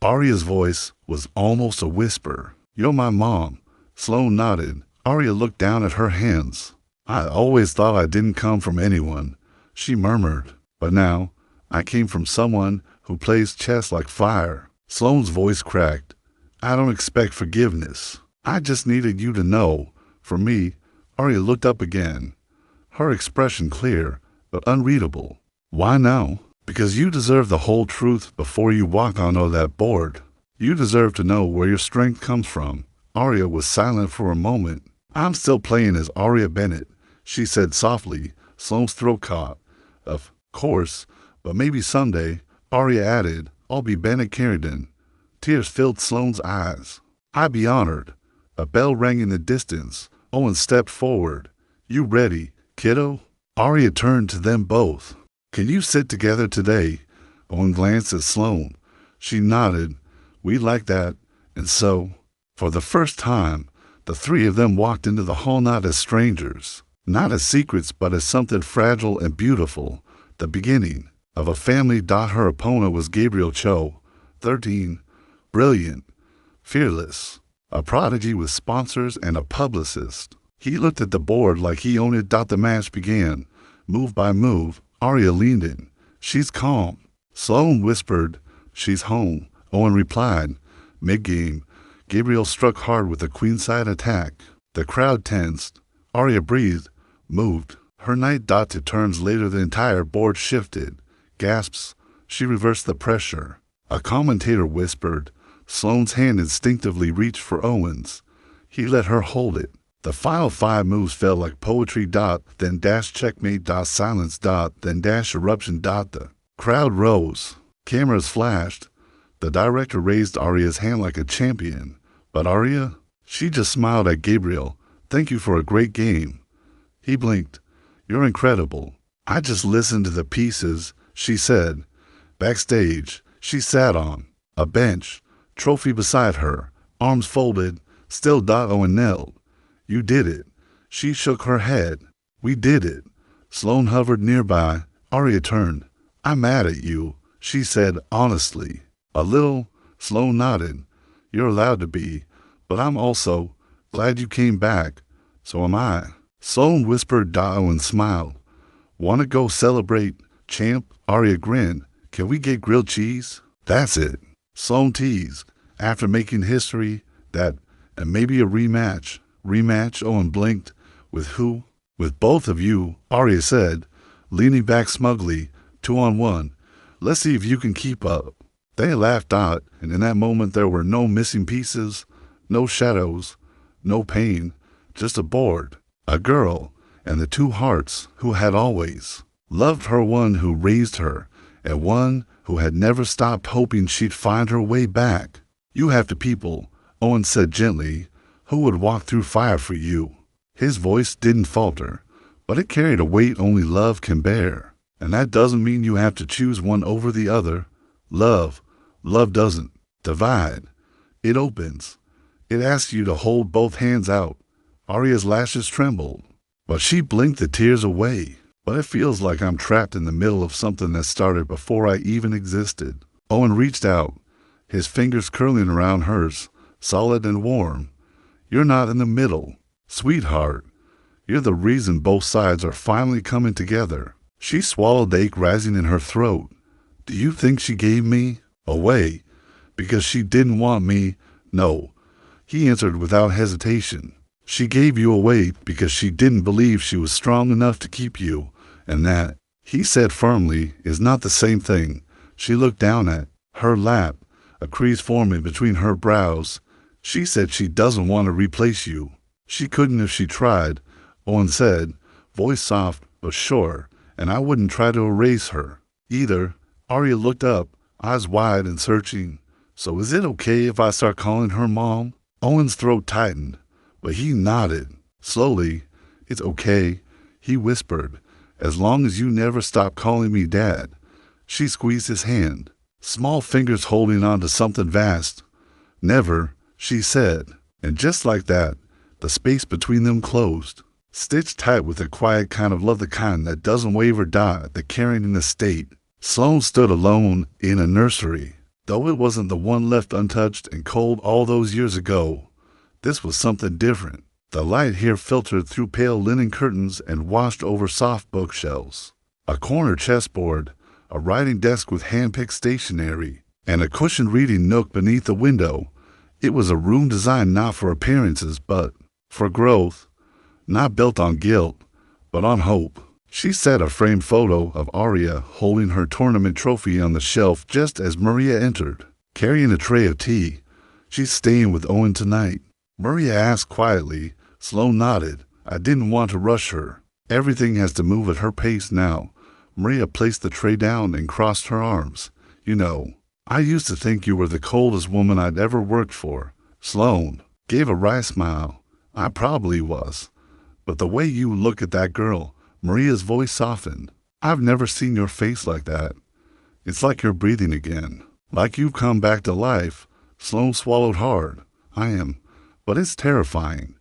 Arya's voice was almost a whisper. You're my mom. Sloane nodded. Arya looked down at her hands. I always thought I didn't come from anyone, she murmured. But now, I came from someone who plays chess like fire. Sloane's voice cracked. I don't expect forgiveness. I just needed you to know. For me, Arya looked up again, her expression clear but unreadable. Why now? Because you deserve the whole truth before you walk onto that board. You deserve to know where your strength comes from. Arya was silent for a moment. I'm still playing as Arya Bennett, she said softly. Sloane's throat caught. Of course, but maybe someday, Arya added, I'll be Bennett Carrington. Tears filled Sloane's eyes. I'd be honored. A bell rang in the distance. Owen stepped forward. You ready, kiddo? Arya turned to them both. Can you sit together today? Owen glanced at Sloane. She nodded. We like that. And so, for the first time, the three of them walked into the hall not as strangers, not as secrets, but as something fragile and beautiful. The beginning of a family. Her opponent was Gabriel Cho, 13, brilliant, fearless, a prodigy with sponsors and a publicist. He looked at the board like he owned it. The match began. Move by move, Arya leaned in. She's calm. Sloane whispered, she's home. Owen replied. Mid-game, Gabriel struck hard with a queenside attack. The crowd tensed. Arya breathed, moved. Her knight to turns later. The entire board shifted. Gasps. She reversed the pressure. A commentator whispered. Sloane's hand instinctively reached for Owen's. He let her hold it. The final 5 moves felt like poetry. Then dash checkmate. Silence. Then dash eruption. The Crowd rose. Cameras flashed. The director raised Arya's hand like a champion. But Arya, she just smiled at Gabriel. Thank you for a great game. He blinked. You're incredible. I just listened to the pieces, she said. Backstage, she sat on a bench, trophy beside her, arms folded, still Owen knelt. You did it. She shook her head. We did it. Sloane hovered nearby. Arya turned. I'm mad at you, she said honestly. A little. Sloane nodded. You're allowed to be, but I'm also glad you came back. So am I. Sloane whispered. Owen smiled. Want to go celebrate, champ? Arya grinned. Can we get grilled cheese? That's it. Sloane teased. After making history, and maybe a rematch. Rematch? Owen blinked. With who? With both of you, Arya said, leaning back smugly. 2-on-1. Let's see if you can keep up. They laughed out, and in that moment there were no missing pieces, no shadows, no pain, just a board, a girl, and the two hearts who had always loved her, one who raised her, and one who had never stopped hoping she'd find her way back. You have the people, Owen said gently, who would walk through fire for you. His voice didn't falter, but it carried a weight only love can bear. And that doesn't mean you have to choose one over the other. Love doesn't divide. It opens. It asks you to hold both hands out. Arya's lashes trembled, but she blinked the tears away. But it feels like I'm trapped in the middle of something that started before I even existed. Owen reached out, his fingers curling around hers, solid and warm. You're not in the middle, sweetheart. You're the reason both sides are finally coming together. She swallowed the ache rising in her throat. Do you think she gave me away because she didn't want me? No, he answered without hesitation. She gave you away because she didn't believe she was strong enough to keep you, and that, he said firmly, is not the same thing. She looked down at her lap, a crease forming between her brows. She said she doesn't want to replace you. She couldn't if she tried, Owen said, voice soft but sure. And I wouldn't try to erase her, either. Arya looked up, eyes wide and searching. So is it okay if I start calling her Mom? Owen's throat tightened, but he nodded. Slowly, it's okay, he whispered, as long as you never stop calling me Dad. She squeezed his hand, small fingers holding on to something vast. Never, she said, and just like that, the space between them closed. Stitched tight with a quiet kind of love, the kind that doesn't waver, the caring in the state. Sloane stood alone in a nursery, though it wasn't the one left untouched and cold all those years ago. This was something different. The light here filtered through pale linen curtains and washed over soft bookshelves. A corner chessboard, a writing desk with hand-picked stationery, and a cushioned reading nook beneath the window. It was a room designed not for appearances, but for growth. Not built on guilt, but on hope. She set a framed photo of Arya holding her tournament trophy on the shelf just as Maria entered, carrying a tray of tea. She's staying with Owen tonight. Maria asked quietly. Sloane nodded. I didn't want to rush her. Everything has to move at her pace now. Maria placed the tray down and crossed her arms. You know, I used to think you were the coldest woman I'd ever worked for. Sloane gave a wry smile. I probably was. But the way you look at that girl, Maria's voice softened. I've never seen your face like that. It's like you're breathing again. Like you've come back to life. Sloane swallowed hard. I am. But it's terrifying.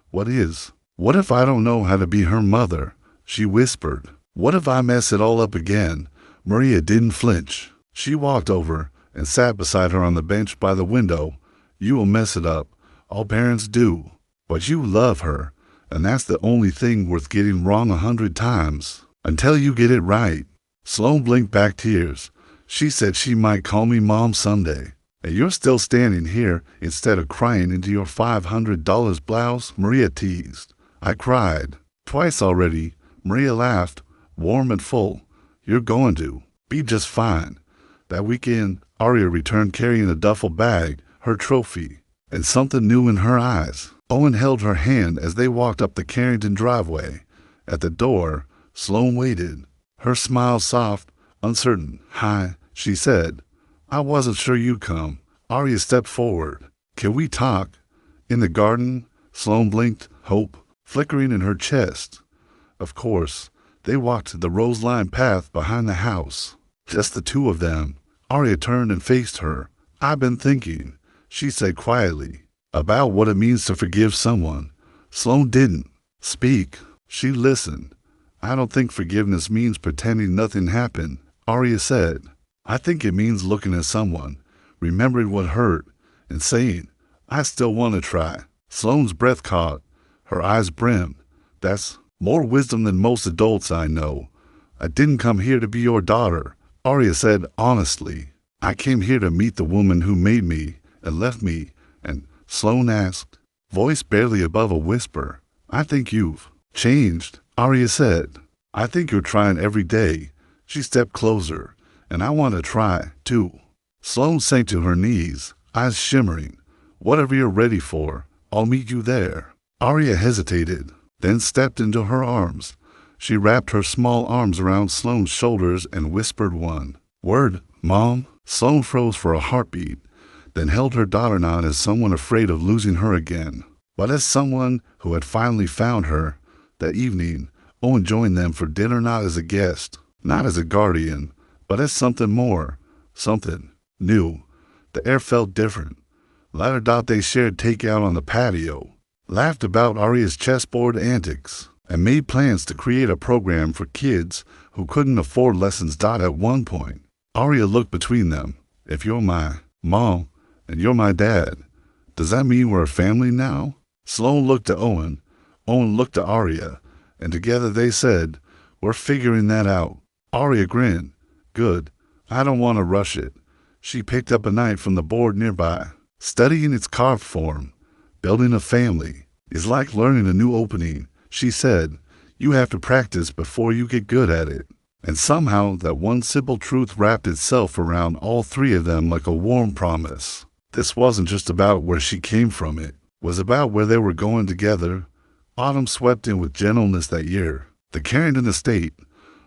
What is? What if I don't know how to be her mother? She whispered. What if I mess it all up again? Maria didn't flinch. She walked over and sat beside her on the bench by the window. You will mess it up. All parents do. But you love her. And that's the only thing worth getting wrong 100 times, until you get it right. Sloane blinked back tears. She said she might call me Mom someday. And you're still standing here instead of crying into your $500 blouse, Maria teased. I cried. Twice already. Maria laughed, warm and full. You're going to be just fine. That weekend, Arya returned carrying a duffel bag, her trophy, and something new in her eyes. Owen held her hand as they walked up the Carrington driveway. At the door, Sloane waited, her smile soft, uncertain. "Hi," she said. "I wasn't sure you'd come." Arya stepped forward. "Can we talk?" "In the garden?" Sloane blinked, hope flickering in her chest. Of course. They walked the rose-lined path behind the house. Just the two of them. Arya turned and faced her. "I've been thinking," she said quietly, "about what it means to forgive someone." Sloane didn't speak. She listened. "I don't think forgiveness means pretending nothing happened," Arya said. "I think it means looking at someone, remembering what hurt, and saying, 'I still want to try.'" Sloane's breath caught. Her eyes brimmed. "That's more wisdom than most adults I know." "I didn't come here to be your daughter," Arya said honestly. "I came here to meet the woman who made me and left me." And Sloane asked, voice barely above a whisper, "I think you've changed," Arya said. "I think you're trying every day." She stepped closer. "And I want to try, too." Sloane sank to her knees, eyes shimmering. "Whatever you're ready for, I'll meet you there." Arya hesitated, then stepped into her arms. She wrapped her small arms around Sloane's shoulders and whispered one word, "Mom." Sloane froze for a heartbeat, then held her daughter not as someone afraid of losing her again, but as someone who had finally found her. That evening, Owen joined them for dinner not as a guest, not as a guardian, but as something more, something new. The air felt different. Later they shared takeout on the patio, laughed about Arya's chessboard antics, and made plans to create a program for kids who couldn't afford lessons. At one point, Arya looked between them. "If you're my mom and you're my dad, does that mean we're a family now?" Sloane looked to Owen. Owen looked to Arya, and together they said, "We're figuring that out." Arya grinned. "Good. I don't want to rush it." She picked up a knife from the board nearby, studying its carved form. "Building a family is like learning a new opening," she said. "You have to practice before you get good at it." And somehow that one simple truth wrapped itself around all three of them like a warm promise. This wasn't just about where she came from, it was about where they were going together. Autumn swept in with gentleness that year. The Carrington estate,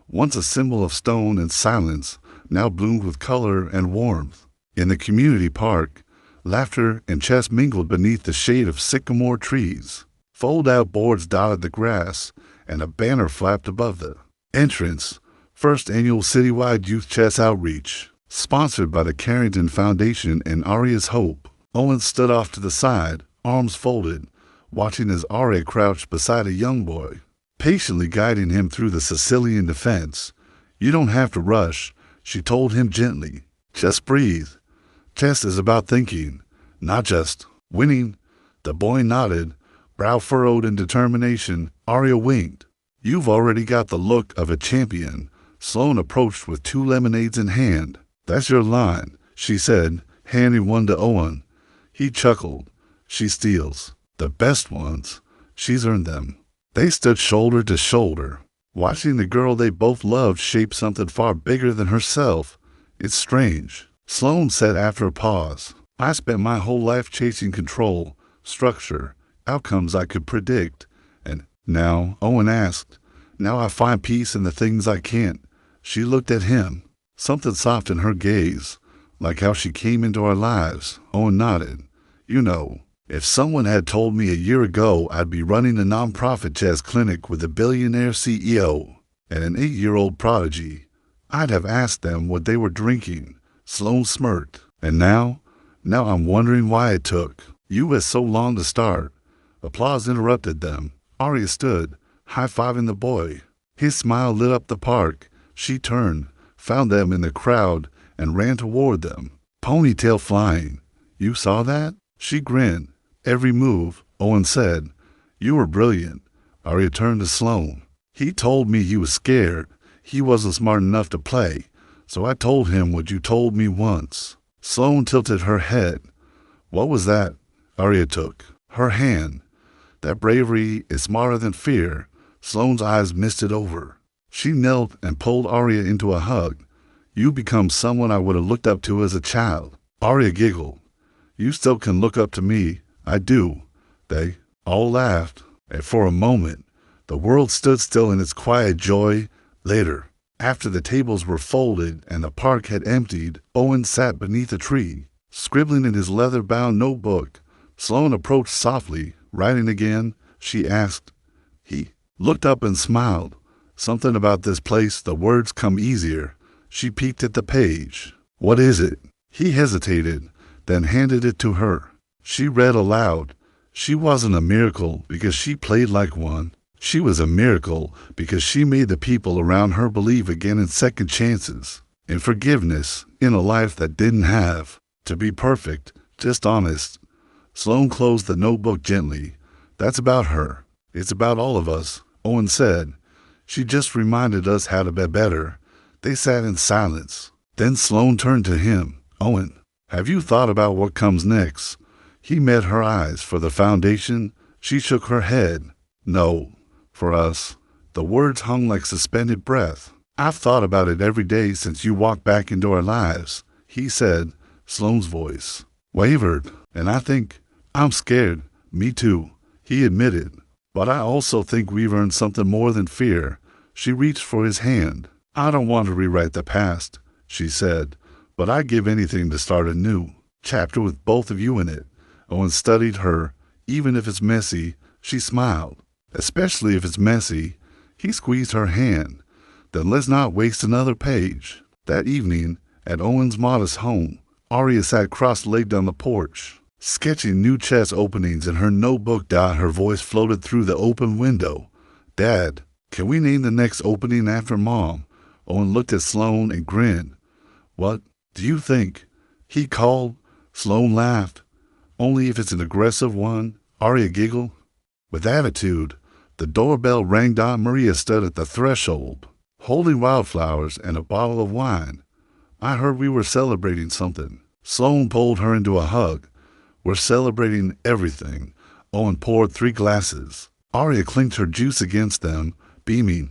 once a symbol of stone and silence, now bloomed with color and warmth. In the community park, laughter and chess mingled beneath the shade of sycamore trees. Fold-out boards dotted the grass, and a banner flapped above the entrance. First annual citywide youth chess outreach, sponsored by the Carrington Foundation and Arya's Hope. Owen stood off to the side, arms folded, watching as Arya crouched beside a young boy, patiently guiding him through the Sicilian defense. "You don't have to rush," she told him gently. "Just breathe. Chess is about thinking, not just winning." The boy nodded, brow furrowed in determination. Arya winked. "You've already got the look of a champion." Sloane approached with 2 lemonades in hand. "That's your line," she said, handing one to Owen. He chuckled. "She steals the best ones. She's earned them." They stood shoulder to shoulder, watching the girl they both loved shape something far bigger than herself. "It's strange," Sloane said after a pause. "I spent my whole life chasing control, structure, outcomes I could predict. And now," Owen asked, "now I find peace in the things I can't." She looked at him, something soft in her gaze, like how she came into our lives. Owen nodded. "You know, if someone had told me a year ago I'd be running a nonprofit chess clinic with a billionaire CEO and an 8-year-old prodigy, I'd have asked them what they were drinking." Sloane smirked. "And now I'm wondering why it took you so long to start." Applause interrupted them. Arya stood, high-fiving the boy. His smile lit up the park. She turned, found them in the crowd, and ran toward them, ponytail flying. "You saw that?" She grinned. "Every move," Owen said. "You were brilliant." Arya turned to Sloane. "He told me he was scared. He wasn't smart enough to play, so I told him what you told me once." Sloane tilted her head. "What was that?" Arya took her hand. "That bravery is smarter than fear." Sloane's eyes misted over. She knelt and pulled Arya into a hug. "You become someone I would have looked up to as a child." Arya giggled. "You still can look up to me." "I do." They all laughed, and for a moment, the world stood still in its quiet joy. Later, After the tables were folded and the park had emptied, Owen sat beneath a tree, scribbling in his leather-bound notebook. Sloane approached softly. "Writing again?" she asked. He looked up and smiled. "Something about this place, the words come easier." She peeked at the page. "What is it?" He hesitated, then handed it to her. She read aloud. She wasn't a miracle because she played like one. She was a miracle because she made the people around her believe again in second chances, in forgiveness, in a life that didn't have to be perfect, just honest. Sloane closed the notebook gently. "That's about her. It's about all of us," Owen said. "She just reminded us how to be better." They sat in silence. Then Sloane turned to him. "Owen, have you thought about what comes next?" He met her eyes. "For the foundation?" She shook her head. "No, for us." The words hung like suspended breath. "I've thought about it every day since you walked back into our lives," he said. Sloane's voice wavered. "And I think I'm scared." "Me too," he admitted. "But I also think we've earned something more than fear." She reached for his hand. "I don't want to rewrite the past," she said, "but I'd give anything to start a new chapter with both of you in it." Owen studied her. "Even if it's messy," she smiled. "Especially if it's messy." He squeezed her hand. "Then let's not waste another page." That evening, at Owen's modest home, Arya sat cross-legged on the porch, sketching new chest openings in her notebook. Her voice floated through the open window. "Dad, can we name the next opening after Mom?" Owen looked at Sloane and grinned. "What do you think?" he called. Sloane laughed. "Only if it's an aggressive one." Arya giggled. With attitude. The doorbell rang. Maria stood at the threshold, holding wildflowers and a bottle of wine. "I heard we were celebrating something." Sloane pulled her into a hug. "We're celebrating everything." Owen poured 3 glasses. Arya clinked her juice against them, beaming.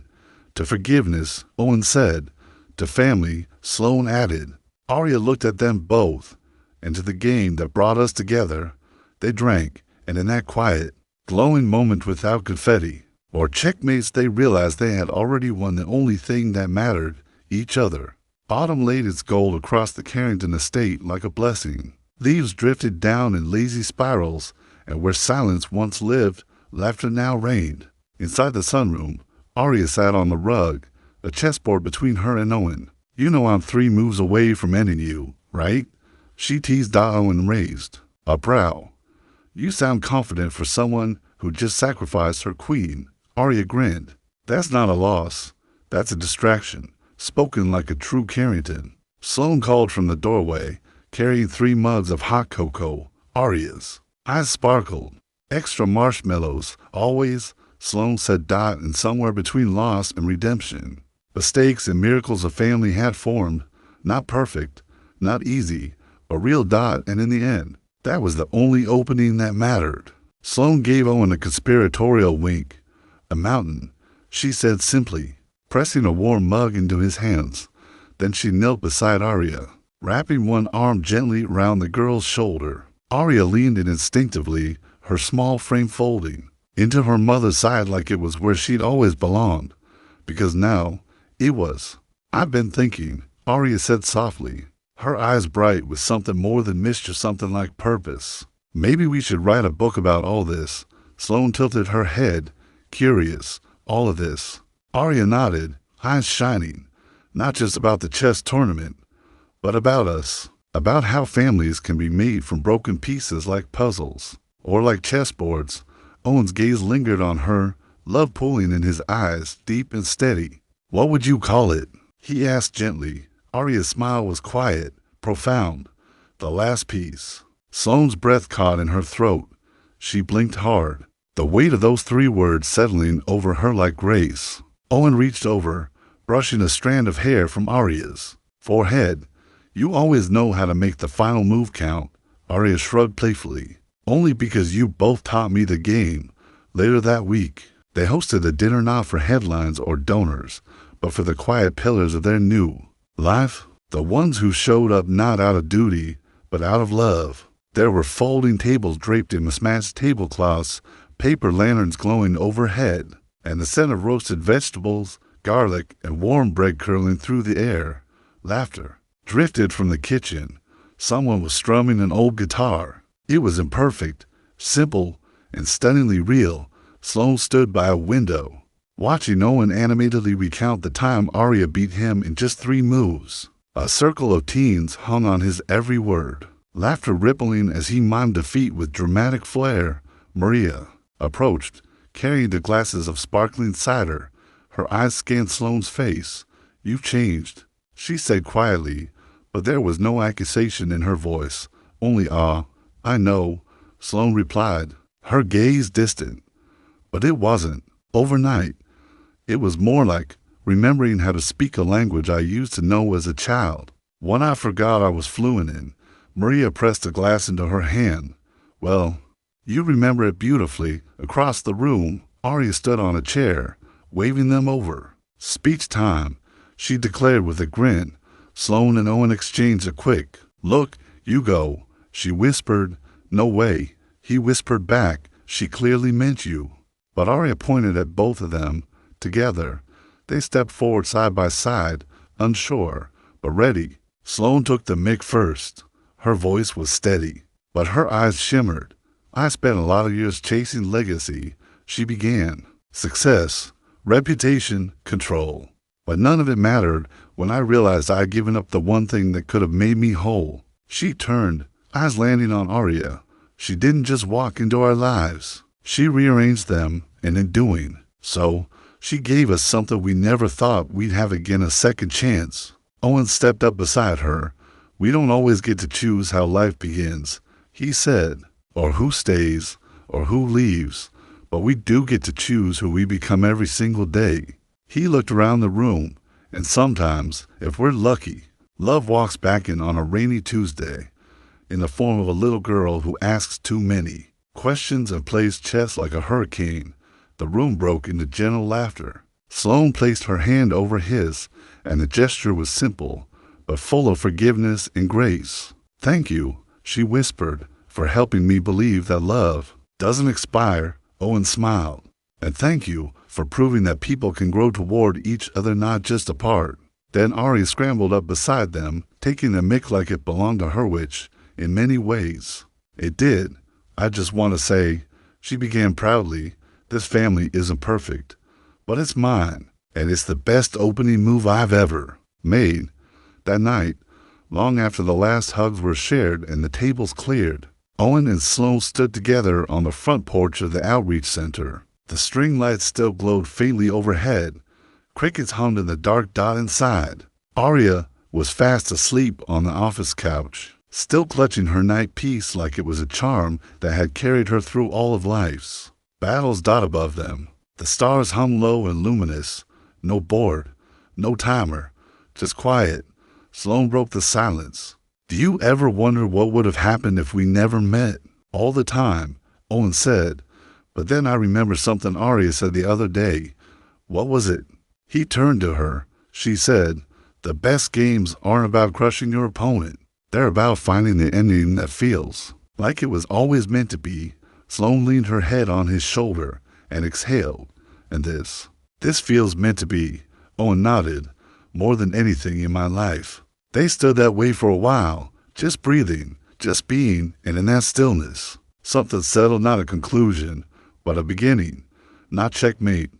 "To forgiveness," Owen said. "To family," Sloane added. Arya looked at them both. "And to the game that brought us together." They drank, and in that quiet, glowing moment without confetti or checkmates, they realized they had already won the only thing that mattered, each other. Autumn laid its gold across the Carrington estate like a blessing. Leaves drifted down in lazy spirals, and where silence once lived, laughter now reigned. Inside the sunroom, Arya sat on the rug, a chessboard between her and Owen. "You know I'm 3 moves away from ending you, right?" She teased. Owen raised a brow. "You sound confident for someone who just sacrificed her queen." Arya grinned. "That's not a loss. That's a distraction. Spoken like a true Carrington." Sloane called from the doorway, carrying 3 mugs of hot cocoa. Arya's eyes sparkled. "Extra marshmallows, always," Sloane said. And somewhere between loss and redemption, mistakes and miracles of family had formed. Not perfect, not easy, but real. And in the end, that was the only opening that mattered. Sloane gave Owen a conspiratorial wink. "A mountain," she said simply, pressing a warm mug into his hands. Then she knelt beside Arya, wrapping one arm gently around the girl's shoulder. Arya leaned in instinctively, her small frame folding into her mother's side like it was where she'd always belonged. Because now, it was. "I've been thinking," Arya said softly, her eyes bright with something more than mischief, something like purpose. "Maybe we should write a book about all this." Sloane tilted her head, curious. "All of this?" Arya nodded, eyes shining. "Not just about the chess tournament, but about us. About how families can be made from broken pieces like puzzles, or like chessboards." Owen's gaze lingered on her, love pulling in his eyes, deep and steady. "What would you call it?" he asked gently. Arya's smile was quiet, profound. "The last piece." Sloane's breath caught in her throat. She blinked hard, the weight of those 3 words settling over her like grace. Owen reached over, brushing a strand of hair from Arya's forehead. "You always know how to make the final move count." Arya shrugged playfully. "Only because you both taught me the game." Later that week, they hosted a dinner not for headlines or donors, but for the quiet pillars of their new life, the ones who showed up not out of duty, but out of love. There were folding tables draped in mismatched tablecloths, paper lanterns glowing overhead, and the scent of roasted vegetables, garlic, and warm bread curling through the air. Laughter drifted from the kitchen. Someone was strumming an old guitar. It was imperfect, simple, and stunningly real. Sloane stood by a window, watching Owen animatedly recount the time Arya beat him in just 3 moves. A circle of teens hung on his every word, laughter rippling as he mimed defeat with dramatic flair. Maria approached, carrying the glasses of sparkling cider. Her eyes scanned Sloane's face. "You've changed," she said quietly, but there was no accusation in her voice, only awe. "I know," Sloane replied, her gaze distant. But it wasn't overnight. It was more like remembering how to speak a language I used to know as a child, one I forgot I was fluent in. Maria pressed a glass into her hand. "Well, you remember it beautifully." Across the room, Arya stood on a chair, waving them over. "Speech time," she declared with a grin. Sloane and Owen exchanged a quick look. "You go," she whispered. "No way," he whispered back. "She clearly meant you." But Arya pointed at both of them. Together, they stepped forward side by side, unsure, but ready. Sloane took the mic first. Her voice was steady, but her eyes shimmered. "I spent a lot of years chasing legacy," she began. "Success, reputation, control. But none of it mattered when I realized I had given up the one thing that could have made me whole." She turned, eyes landing on Arya. "She didn't just walk into our lives. She rearranged them, and in doing so, she gave us something we never thought we'd have again, a second chance." Owen stepped up beside her. "We don't always get to choose how life begins," he said, "or who stays, or who leaves, but we do get to choose who we become every single day." He looked around the room, and sometimes, if we're lucky, love walks back in on a rainy Tuesday, in the form of a little girl who asks too many questions and plays chess like a hurricane. The room broke into gentle laughter. Sloane placed her hand over his, and the gesture was simple, but full of forgiveness and grace. "Thank you," she whispered, "for helping me believe that love doesn't expire." Owen smiled. "And thank you for proving that people can grow toward each other, not just apart." Then Arya scrambled up beside them, taking the mic like it belonged to her, which, in many ways, it did. "I just want to say," she began proudly, "this family isn't perfect, but it's mine, and it's the best opening move I've ever made." That night, long after the last hugs were shared and the tables cleared, Owen and Sloane stood together on the front porch of the outreach center. The string lights still glowed faintly overhead. Crickets hummed in the dark dot inside. Arya was fast asleep on the office couch, still clutching her night peace like it was a charm that had carried her through all of life's battles. Dot above them, the stars hung low and luminous. No board, no timer, just quiet. Sloane broke the silence. "Do you ever wonder what would have happened if we never met?" "All the time," Owen said. "But then I remember something Arya said the other day." "What was it?" He turned to her. She said, "The best games aren't about crushing your opponent. They're about finding the ending that feels like it was always meant to be." Sloane leaned her head on his shoulder and exhaled. "And this feels meant to be." Owen nodded. "More than anything in my life." They stood that way for a while, just breathing, just being, and in that stillness, something settled, not a conclusion, but a beginning. Not checkmate,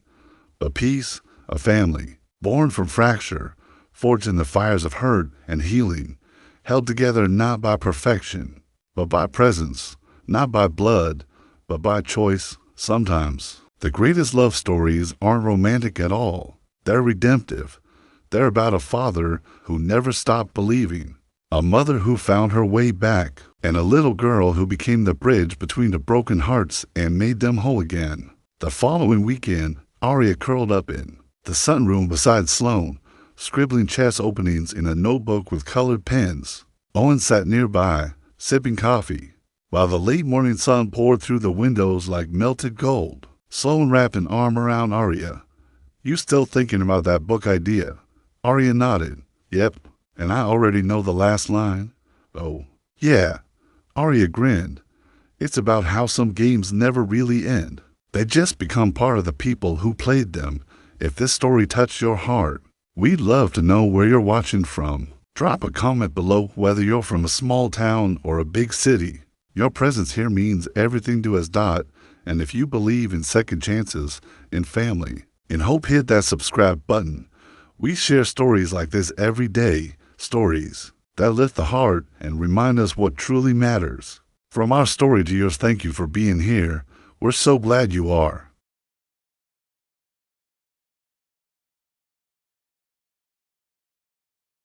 but peace, a family, born from fracture, forged in the fires of hurt and healing, held together not by perfection, but by presence, not by blood, but by choice. Sometimes the greatest love stories aren't romantic at all. They're redemptive. They're about a father who never stopped believing, a mother who found her way back, and a little girl who became the bridge between the broken hearts and made them whole again. The following weekend, Arya curled up in the sunroom beside Sloane, scribbling chess openings in a notebook with colored pens. Owen sat nearby, sipping coffee, while the late morning sun poured through the windows like melted gold. Sloane wrapped an arm around Arya. "You still thinking about that book idea?" Arya nodded. "Yep, and I already know the last line." "Oh, yeah." Arya grinned. "It's about how some games never really end. They just become part of the people who played them, If this story touched your heart, we'd love to know where you're watching from. Drop a comment below whether you're from a small town or a big city. Your presence here means everything to us. And if you believe in second chances, in family, in hope, hit that subscribe button. We share stories like this every day, stories that lift the heart and remind us what truly matters. From our story to yours, thank you for being here. We're so glad you are.